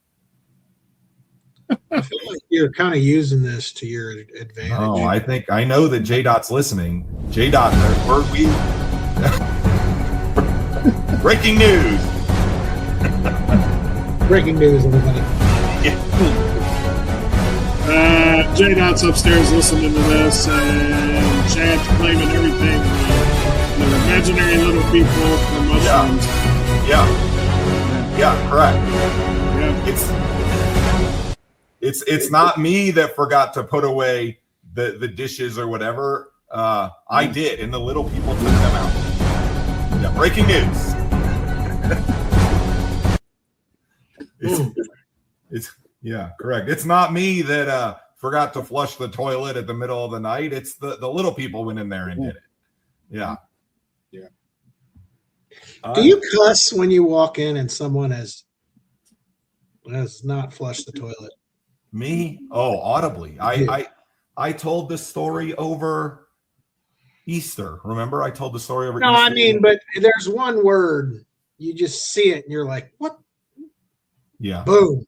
I feel like you're kind of using this to your advantage. No, I know that JDot's listening. JDot, breaking news. Breaking news, everybody. JDot's upstairs listening to this, and Chad's claiming everything. They're imaginary little people for mushrooms. Yeah, correct. Yeah. It's not me that forgot to put away the dishes or whatever. I did, and the little people took them out. Yeah, breaking news. It's correct. It's not me that forgot to flush the toilet at the middle of the night. It's the little people went in there and did it. Yeah. Do you cuss when you walk in and someone has not flushed the toilet? Me? Oh, audibly. I told this story over Easter. Remember, I told the story over Easter. No, I mean, but there's one word. You just see it and you're like, what? Yeah. Boom.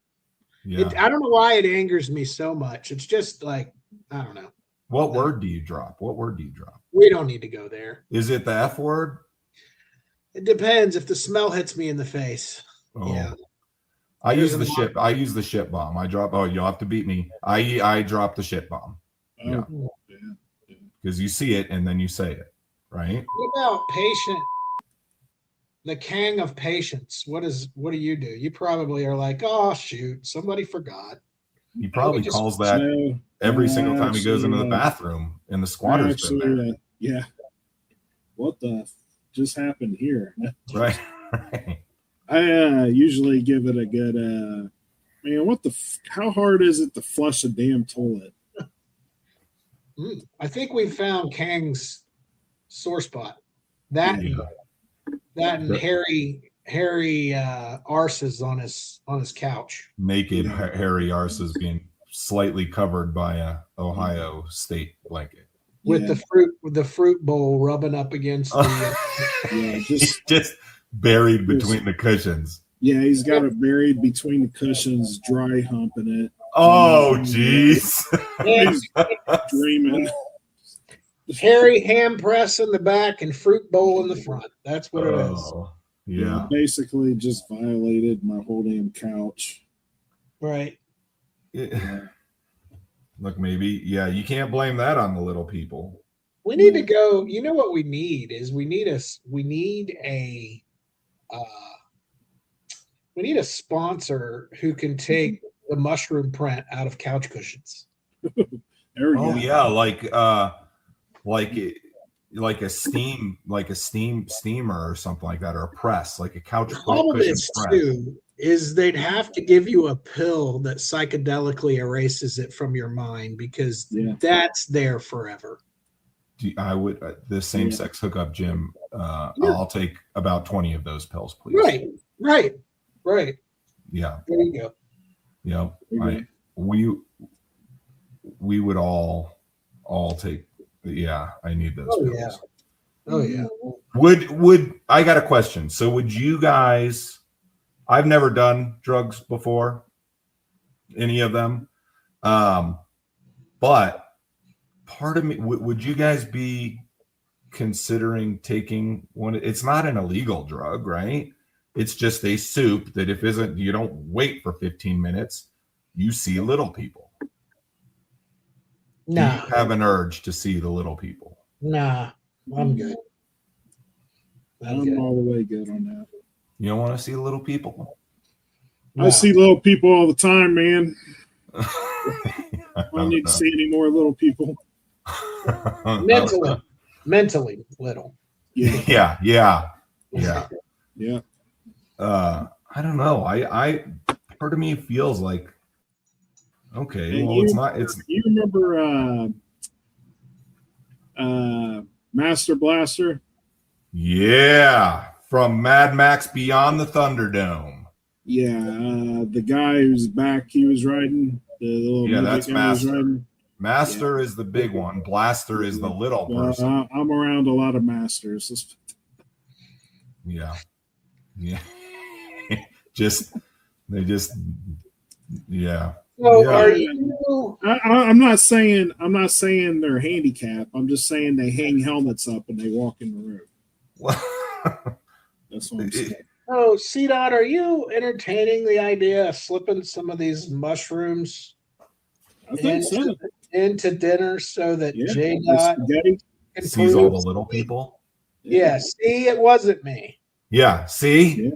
Yeah. I don't know why it angers me so much. It's just like, I don't know. What word do you drop? We don't need to go there. Is it the F word? It depends if the smell hits me in the face. Oh. Yeah. I use the shit bomb. I drop. Oh, you'll have to beat me. I drop the shit bomb. Yeah. Because you see it and then you say it, right? What about patient? The Kang of patience. What do you do? You probably are like, oh shoot, somebody forgot. He probably calls that every single time he goes into the bathroom in the squatter's been there. Yeah. What the just happened here? Right. I usually give it a good man, how hard is it to flush a damn toilet? I think we found Kang's sore spot. That and hairy arses on his couch. Naked hairy arses being slightly covered by a Ohio State blanket. With the fruit bowl rubbing up against the just buried between the cushions. Yeah, he's got it buried between the cushions, dry humping it. Oh, jeez. Dreaming. Hairy ham press in the back and fruit bowl in the front. That's what it is. Oh, yeah. Basically just violated my whole damn couch. Right. Look, maybe, yeah, you can't blame that on the little people. We need to go. You know what we need is we need a sponsor who can take the mushroom print out of couch cushions. There we go. Yeah, like a steamer or something like that, or a press, like a couch The problem cushion is press. too is they'd have to give you a pill that psychedelically erases it from your mind because that's there forever. I would the same sex hookup, Jim. I'll take about 20 of those pills, please. Right. Yeah. There you go. Yeah. We would all take. Yeah, I need those pills. Oh yeah. Would I got a question? So would you guys? I've never done drugs before, any of them, but part of me would you guys be considering taking one? It's not an illegal drug, right? It's just a soup that if isn't, you don't wait for 15 minutes, you see little people. Nah. Do you have an urge to see the little people? Nah, I'm good. I'm all the way good on that. You don't want to see the little people? I see little people all the time, man. I I don't need to see any more little people. Mentally little. Yeah. Yeah. I don't know. I part of me feels like, okay, well, it's you remember Master Blaster? Yeah, from Mad Max Beyond the Thunderdome. Yeah, the guy whose back he was riding. The little that's guy was Master. riding. Master is the big one. Blaster is the little person. I'm around a lot of masters. Yeah. Yeah. So are you? I'm not saying they're handicapped. I'm just saying they hang helmets up and they walk in the room. That's what I'm saying. Oh, CDot, are you entertaining the idea of slipping some of these mushrooms I think so. into dinner so that Yeah, JDot spaghetti. can Sees all prove- the little people. Yeah, see, it wasn't me. Yeah, see? Yeah.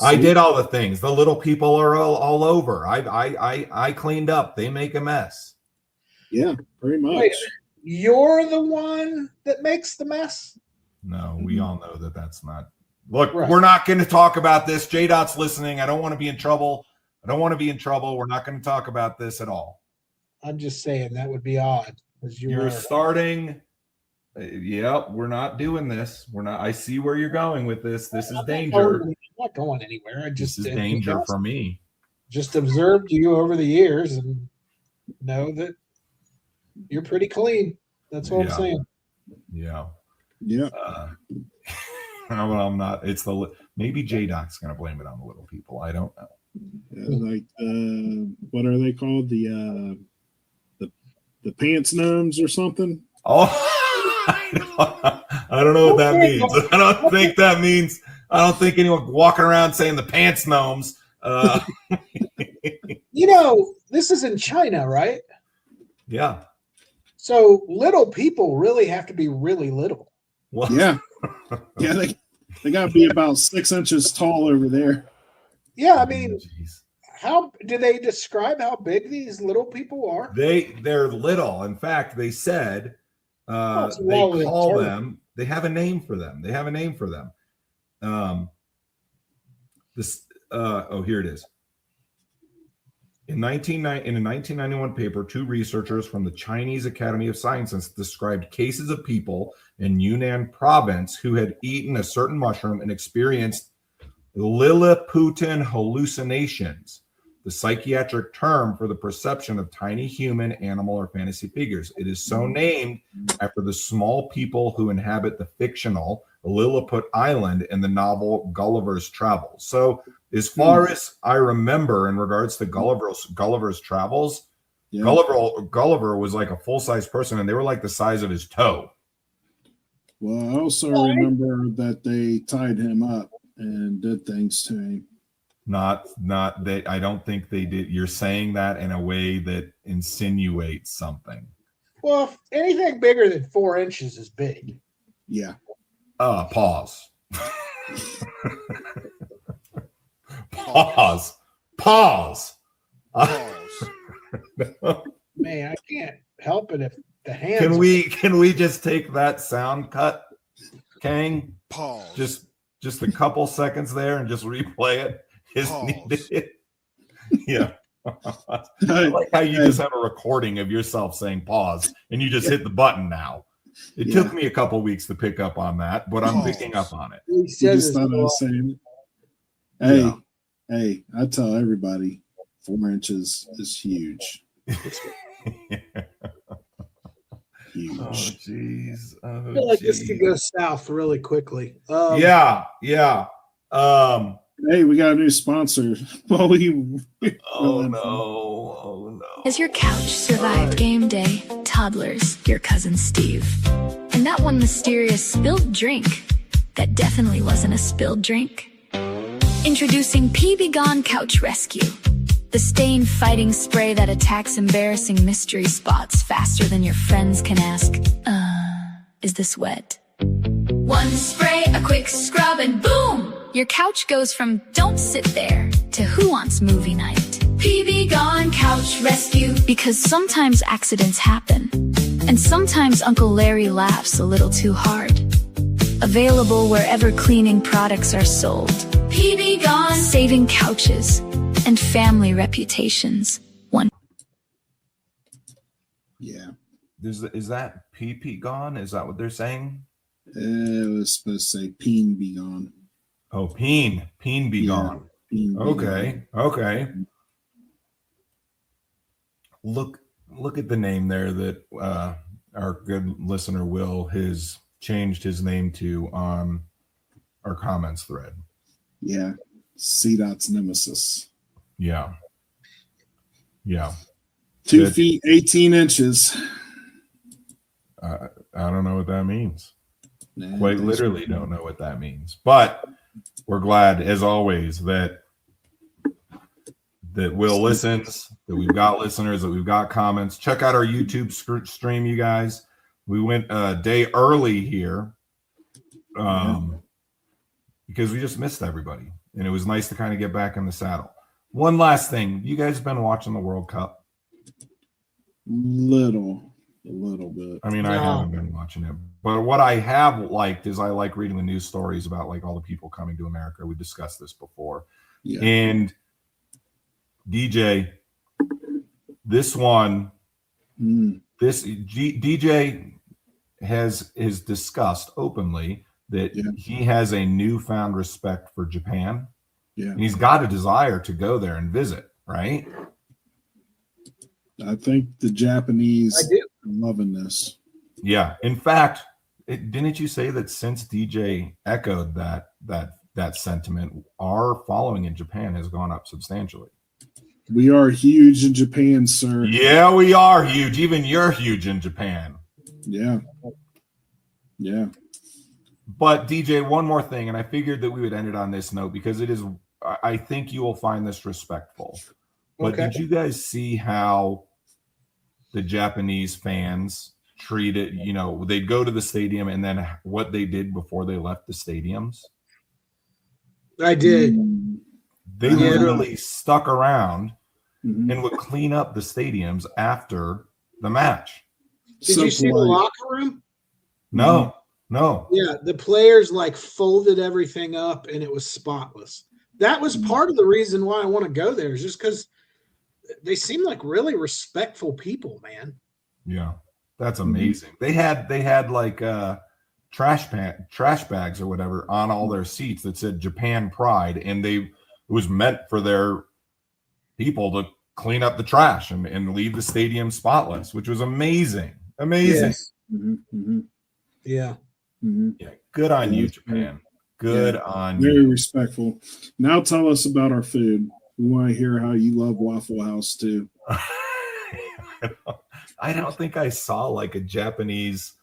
I did all the things. The little people are all over. I cleaned up. They make a mess. Yeah, pretty much. Wait, you're the one that makes the mess? No, we all know that that's not. Look, Right. We're not going to talk about this. JDot's listening. I don't want to be in trouble. We're not going to talk about this at all. I'm just saying that would be odd. Because You're starting. Yep, we're not doing this. We're not. I see where you're going with this. This is danger. I'm not going anywhere. I just This is danger for me. Just observed you over the years and know that you're pretty clean. That's what I'm saying. Yeah. Yeah. Well, I'm not. It's maybe JDot's going to blame it on the little people. I don't know. Like what are they called? The pants gnomes or something? Oh, I don't know what that means. I don't think that means. I don't think anyone walking around saying the pants gnomes. This is in China, right? Yeah. So little people really have to be really little. Well, Yeah. Yeah, they got to be about 6 inches tall over there. Yeah, I mean, Jeez. how do they describe how big these little people are? They're little. In fact, they said it's they really call absurd. them. They have a name for them. Here it is. In a 1991 paper, two researchers from the Chinese Academy of Sciences described cases of people in Yunnan province who had eaten a certain mushroom and experienced Lilliputian hallucinations, the psychiatric term for the perception of tiny human, animal, or fantasy figures. It is so named after the small people who inhabit the fictional Lilliput Island in the novel Gulliver's Travels. So As far as I remember, in regards to Gulliver's Travels, Gulliver was like a full-size person, and they were like the size of his toe. Well, I also remember that they tied him up and did things to him. Not that I don't think they did. You're saying that in a way that insinuates something. Well, anything bigger than 4 inches is big. Yeah. Pause. Pause. Pause. Man, I can't help it if the hands. Can we just take that sound cut, Kang? Pause. Just a couple seconds there and just replay it. Yeah. I like how you just have a recording of yourself saying pause and you just hit the button now. It took me a couple weeks to pick up on that, but I'm picking up on it. You just thought I was saying it. Hey, I tell everybody 4 inches is huge. Huge. Oh, jeez. I feel like this could go south really quickly. Yeah. Hey, we got a new sponsor. Oh no. As your couch survived game day, toddlers, your cousin Steve. And that one mysterious spilled drink that definitely wasn't a spilled drink. Introducing PB Gone Couch Rescue. The stain fighting spray that attacks embarrassing mystery spots faster than your friends can ask, is this wet? One spray, a quick scrub, and boom! Your couch goes from don't sit there to who wants movie night. PB Gone Couch Rescue. Because sometimes accidents happen. And sometimes Uncle Larry laughs a little too hard. Available wherever cleaning products are sold. PB Gone. Saving couches and family reputations. Yeah. Is that PP gone? Is that what they're saying? It was supposed to say peen be gone. Oh, peen be gone. Peen be Okay. Look at the name there that our good listener Will has changed his name to on our comments thread. Yeah. CDot's nemesis. Yeah. 2 feet 18 inches. I don't know what that means. Nah, Quite literally don't know what that means. But we're glad, as always, that Will listens, that we've got listeners, that we've got comments. Check out our YouTube stream, you guys. We went a day early here because we just missed everybody. And it was nice to kind of get back in the saddle. One last thing. You guys been watching the World Cup? A little bit. I mean, I haven't been watching it. But what I have liked is I like reading the news stories about like all the people coming to America. We discussed this before. Yeah. And DJ, this one, DJ has discussed openly that he has a newfound respect for Japan. Yeah. And he's got a desire to go there and visit, right? I think the Japanese are loving this. Yeah. In fact, didn't you say that since DJ echoed that sentiment, our following in Japan has gone up substantially? We are huge in Japan, sir. Yeah, we are huge. Even you're huge in Japan. Yeah. But DJ, one more thing, and I figured that we would end it on this note because it is, I think you will find this respectful. But did you guys see how the Japanese fans treated, they'd go to the stadium and then what they did before they left the stadiums? I did. They literally stuck around and would clean up the stadiums after the match. Did you see the locker room? No. Yeah, the players folded everything up and it was spotless. That was part of the reason why I want to go there, is just because they seem like really respectful people, man. Yeah, that's amazing. They had trash bags or whatever on all their seats that said Japan Pride, and it was meant for their people to clean up the trash and leave the stadium spotless, which was amazing. Yes. Mm-hmm. Yeah. Mm-hmm. Yeah, good on you, Japan. Good on Very you. respectful. Now tell us about our food. We want to hear how you love Waffle House too. I don't think I saw like any Japanese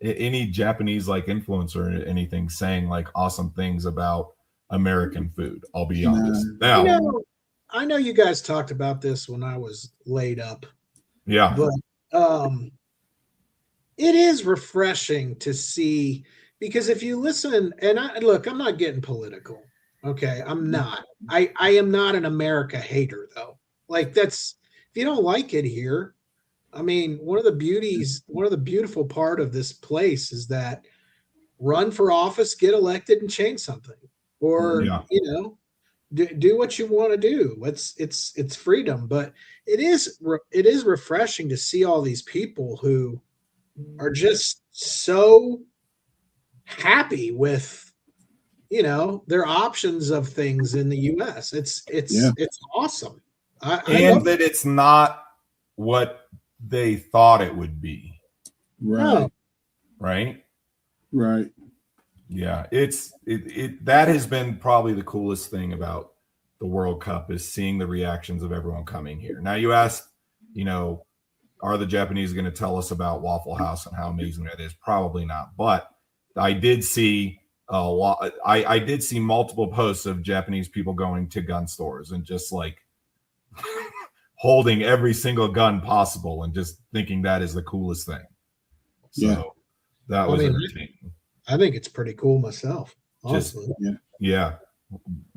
like influencer or anything saying like awesome things about American food. I'll be honest. Now, I know you guys talked about this when I was laid up. yeah, But it is refreshing to see, because if you listen, and I'm not getting political. Okay, I'm not. I am not an America hater though. Like, that's, if you don't like it here, I mean, one of the beautiful part of this place is that run for office, get elected, and change something, or do what you want to do. It's freedom, but it is refreshing to see all these people who are just so happy with their options of things in the U.S. It's awesome. and that it's not what they thought it would be. Right. Right. Right. Yeah, that has been probably the coolest thing about the World Cup, is seeing the reactions of everyone coming here. Now, you asked, are the Japanese going to tell us about Waffle House and how amazing that is? Probably not. But I did see I did see multiple posts of Japanese people going to gun stores and just like holding every single gun possible and just thinking that is the coolest thing. So that was entertaining. I think it's pretty cool myself. Honestly. Yeah.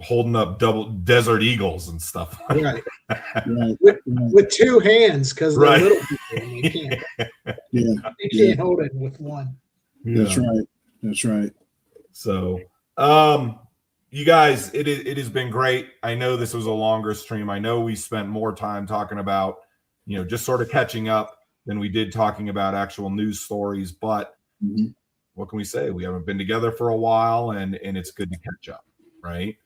Holding up double Desert Eagles and stuff. Right. With two hands, because they're little people. And they can't hold it with one. Yeah. That's right. So, you guys, it has been great. I know this was a longer stream. I know we spent more time talking about, just sort of catching up than we did talking about actual news stories. But what can we say? We haven't been together for a while, and it's good to catch up, right?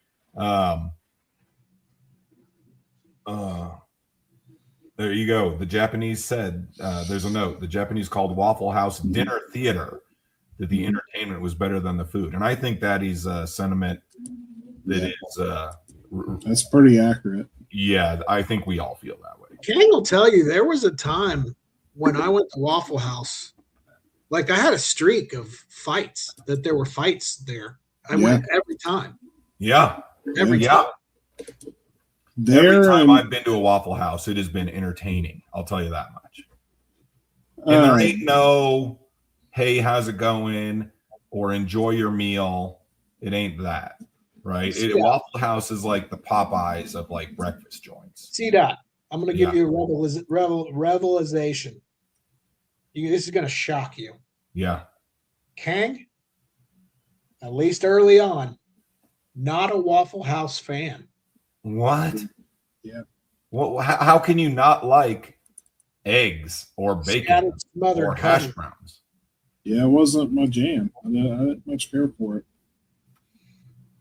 There you go. The Japanese said, there's a note. The Japanese called Waffle House dinner theater, that the entertainment was better than the food. And I think that is a sentiment that is that's pretty accurate. Yeah, I think we all feel that way. Kang will tell you there was a time when I went to Waffle House, like I had a streak of fights, that there were fights there. I went every time. Yeah. Every time. Every time I've been to a Waffle House, it has been entertaining. I'll tell you that much. And there ain't no, hey, how's it going? Or enjoy your meal. It ain't that, right? Waffle House is like the Popeyes of like breakfast joints. CDot, I'm going to give you a revelation. This is going to shock you. Yeah. Kang, at least early on, not a Waffle House fan. What? Yeah. Well, how can you not like eggs or bacon or hash browns? Yeah, it wasn't my jam. I didn't much care for it.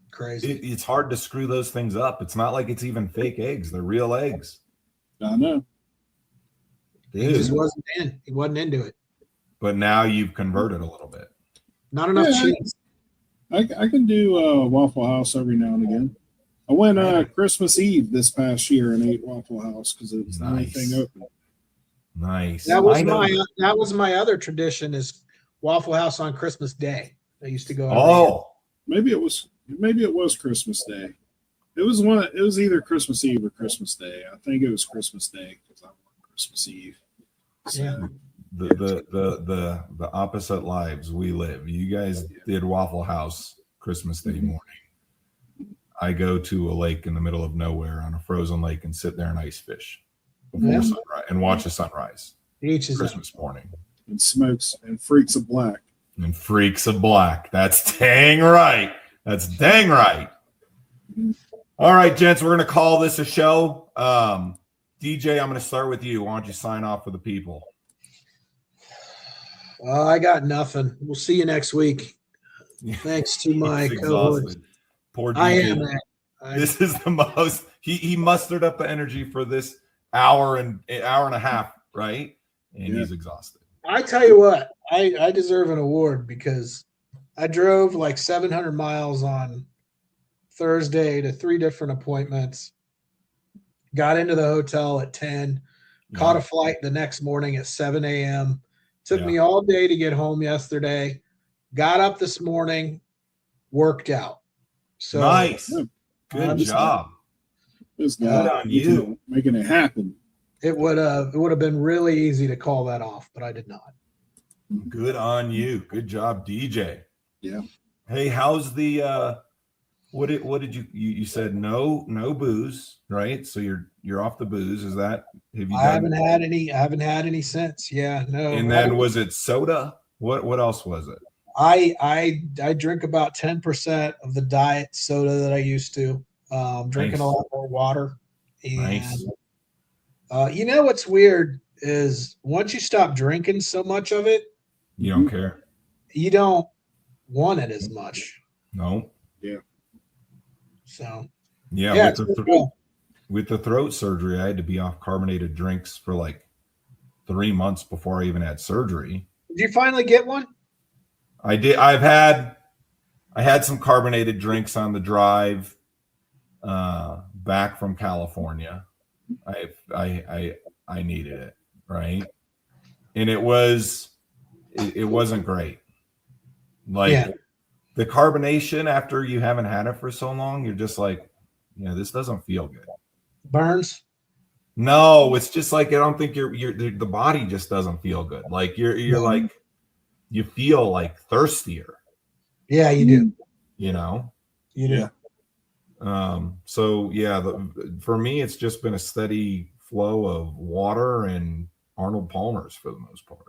Crazy. It's hard to screw those things up. It's not like it's even fake eggs. They're real eggs. I know. Dude. He just wasn't in. He wasn't into it. But now you've converted a little bit. Not enough cheese. I can do Waffle House every now and again. I went Christmas Eve this past year and ate Waffle House because it was the only thing open. Nice. That was my other tradition, is Waffle House on Christmas Day. I used to go. Oh, maybe it was Christmas Day. It was either Christmas Eve or Christmas Day. I think it was Christmas Day because I worked Christmas Eve. So, yeah. The opposite lives we live. You guys did Waffle House Christmas Day morning. I go to a lake in the middle of nowhere on a frozen lake and sit there and ice fish before sunrise and watch the sunrise. Christmas morning. And smokes and freaks of black. And freaks of black. That's dang right. That's dang right. All right, gents, we're going to call this a show. DJ, I'm going to start with you. Why don't you sign off for the people? I got nothing. We'll see you next week. Thanks to my co-host. Poor DJ. I am. This is the most. He mustered up the energy for this hour and a half, right? And he's exhausted. I tell you what, I deserve an award because I drove like 700 miles on Thursday to 3 different appointments. Got into the hotel at 10, caught a flight the next morning at 7 a.m. Took me all day to get home yesterday. Got up this morning, worked out. So nice. Good job. Good on you. Making it happen. It would have been really easy to call that off, but I did not. Good on you. Good job, DJ. Yeah. Hey, how's the what did you said no booze, right? So you're off the booze. Is that I haven't had any since. Yeah, no. And then was it soda? What else was it? I drink about 10% of the diet soda that I used to. Drinking a lot more water. And you know what's weird is once you stop drinking so much of it, you don't care. You don't want it as much. No. Yeah. So. Yeah. With the throat surgery, I had to be off carbonated drinks for like 3 months before I even had surgery. Did you finally get one? I did. I had some carbonated drinks on the drive back from California. I needed it, right? And it wasn't great. Like the carbonation after you haven't had it for so long, you're just like, this doesn't feel good. Burns? No, it's just like I don't think the body just doesn't feel good. Like you're like you feel like thirstier. Yeah, you do. You know? You do. Yeah. So yeah, for me it's just been a steady flow of water and Arnold Palmer's for the most part.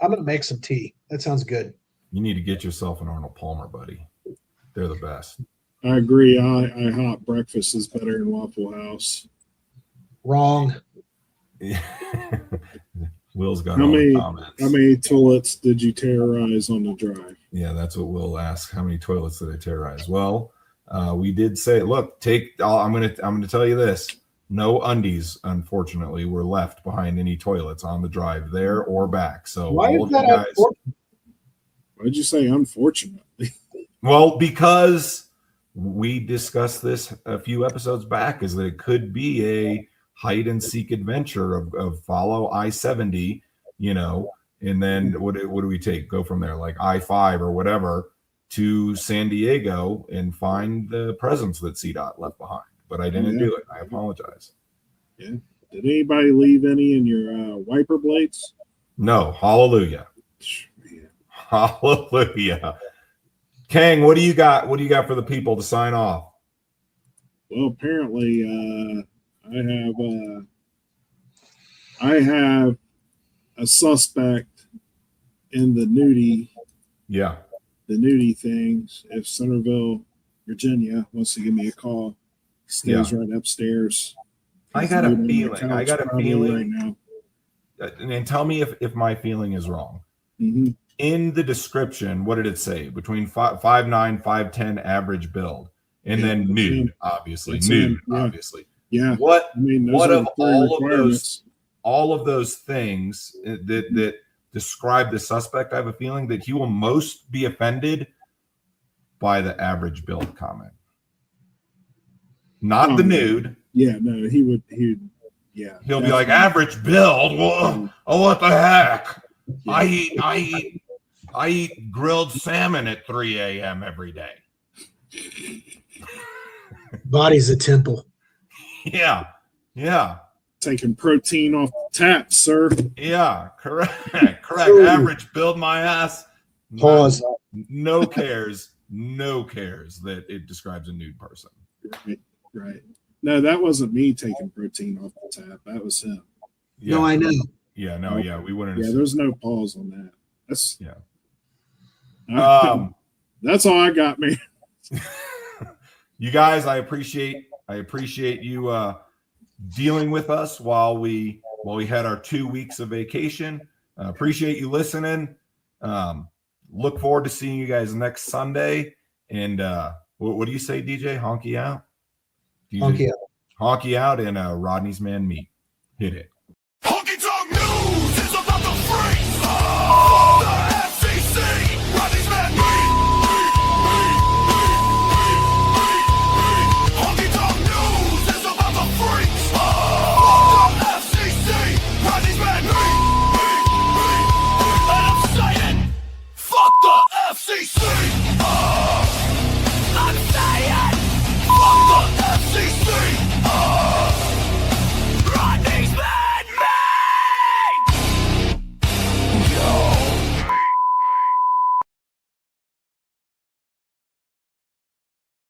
I'm gonna make some tea. That sounds good. You need to get yourself an Arnold Palmer, buddy. They're the best. I agree. I hot breakfast is better than Waffle House. Wrong. Will's got how many comments. How many toilets did you terrorize on the drive? Yeah, that's what Will asked. How many toilets did I terrorize? Well, we did say, look, I'm gonna tell you this. No undies, unfortunately, were left behind any toilets on the drive there or back. So why is that? Why'd you say unfortunately? Well, because we discussed this a few episodes back, is that it could be a hide and seek adventure of follow I-70, and then what do we take? Go from there, like I-5 or whatever, to San Diego and find the presents that CDot left behind. But I didn't do it. I apologize. Yeah. Did anybody leave any in your wiper blades? No. Hallelujah. Man. Hallelujah. Kang, what do you got? What do you got for the people to sign off? Well, apparently, I have a suspect in the nudie. Yeah. The nudie things. If Centerville, Virginia wants to give me a call, stays right upstairs. I got a feeling. Right now. And tell me if my feeling is wrong. Mm-hmm. In the description, what did it say? Between 5'9", 5'10" average build, and then nude, obviously. Obviously. Yeah. What of all of those things that describe the suspect? I have a feeling that he will most be offended by the average build comment. Not the nude. Yeah, no, he would. He'll be like, average build. What the heck? Yeah. I eat grilled salmon at 3 a.m. every day. Body's a temple. Yeah. Taking protein off the tap, sir. Yeah, correct. Average build my ass. Pause. No cares that it describes a nude person. Right. No, that wasn't me taking protein off the tap. That was him. Yeah. No, I know. Yeah, no, yeah, we wouldn't. Yeah, there's no pause on that. That's that's all I got, man. You guys, I appreciate you dealing with us while we had our 2 weeks of vacation. Appreciate you listening. Look forward to seeing you guys next Sunday. And what do you say, DJ? Honky out? DJ, honky out. Honky out and Rodney's Man Meat. Hit it.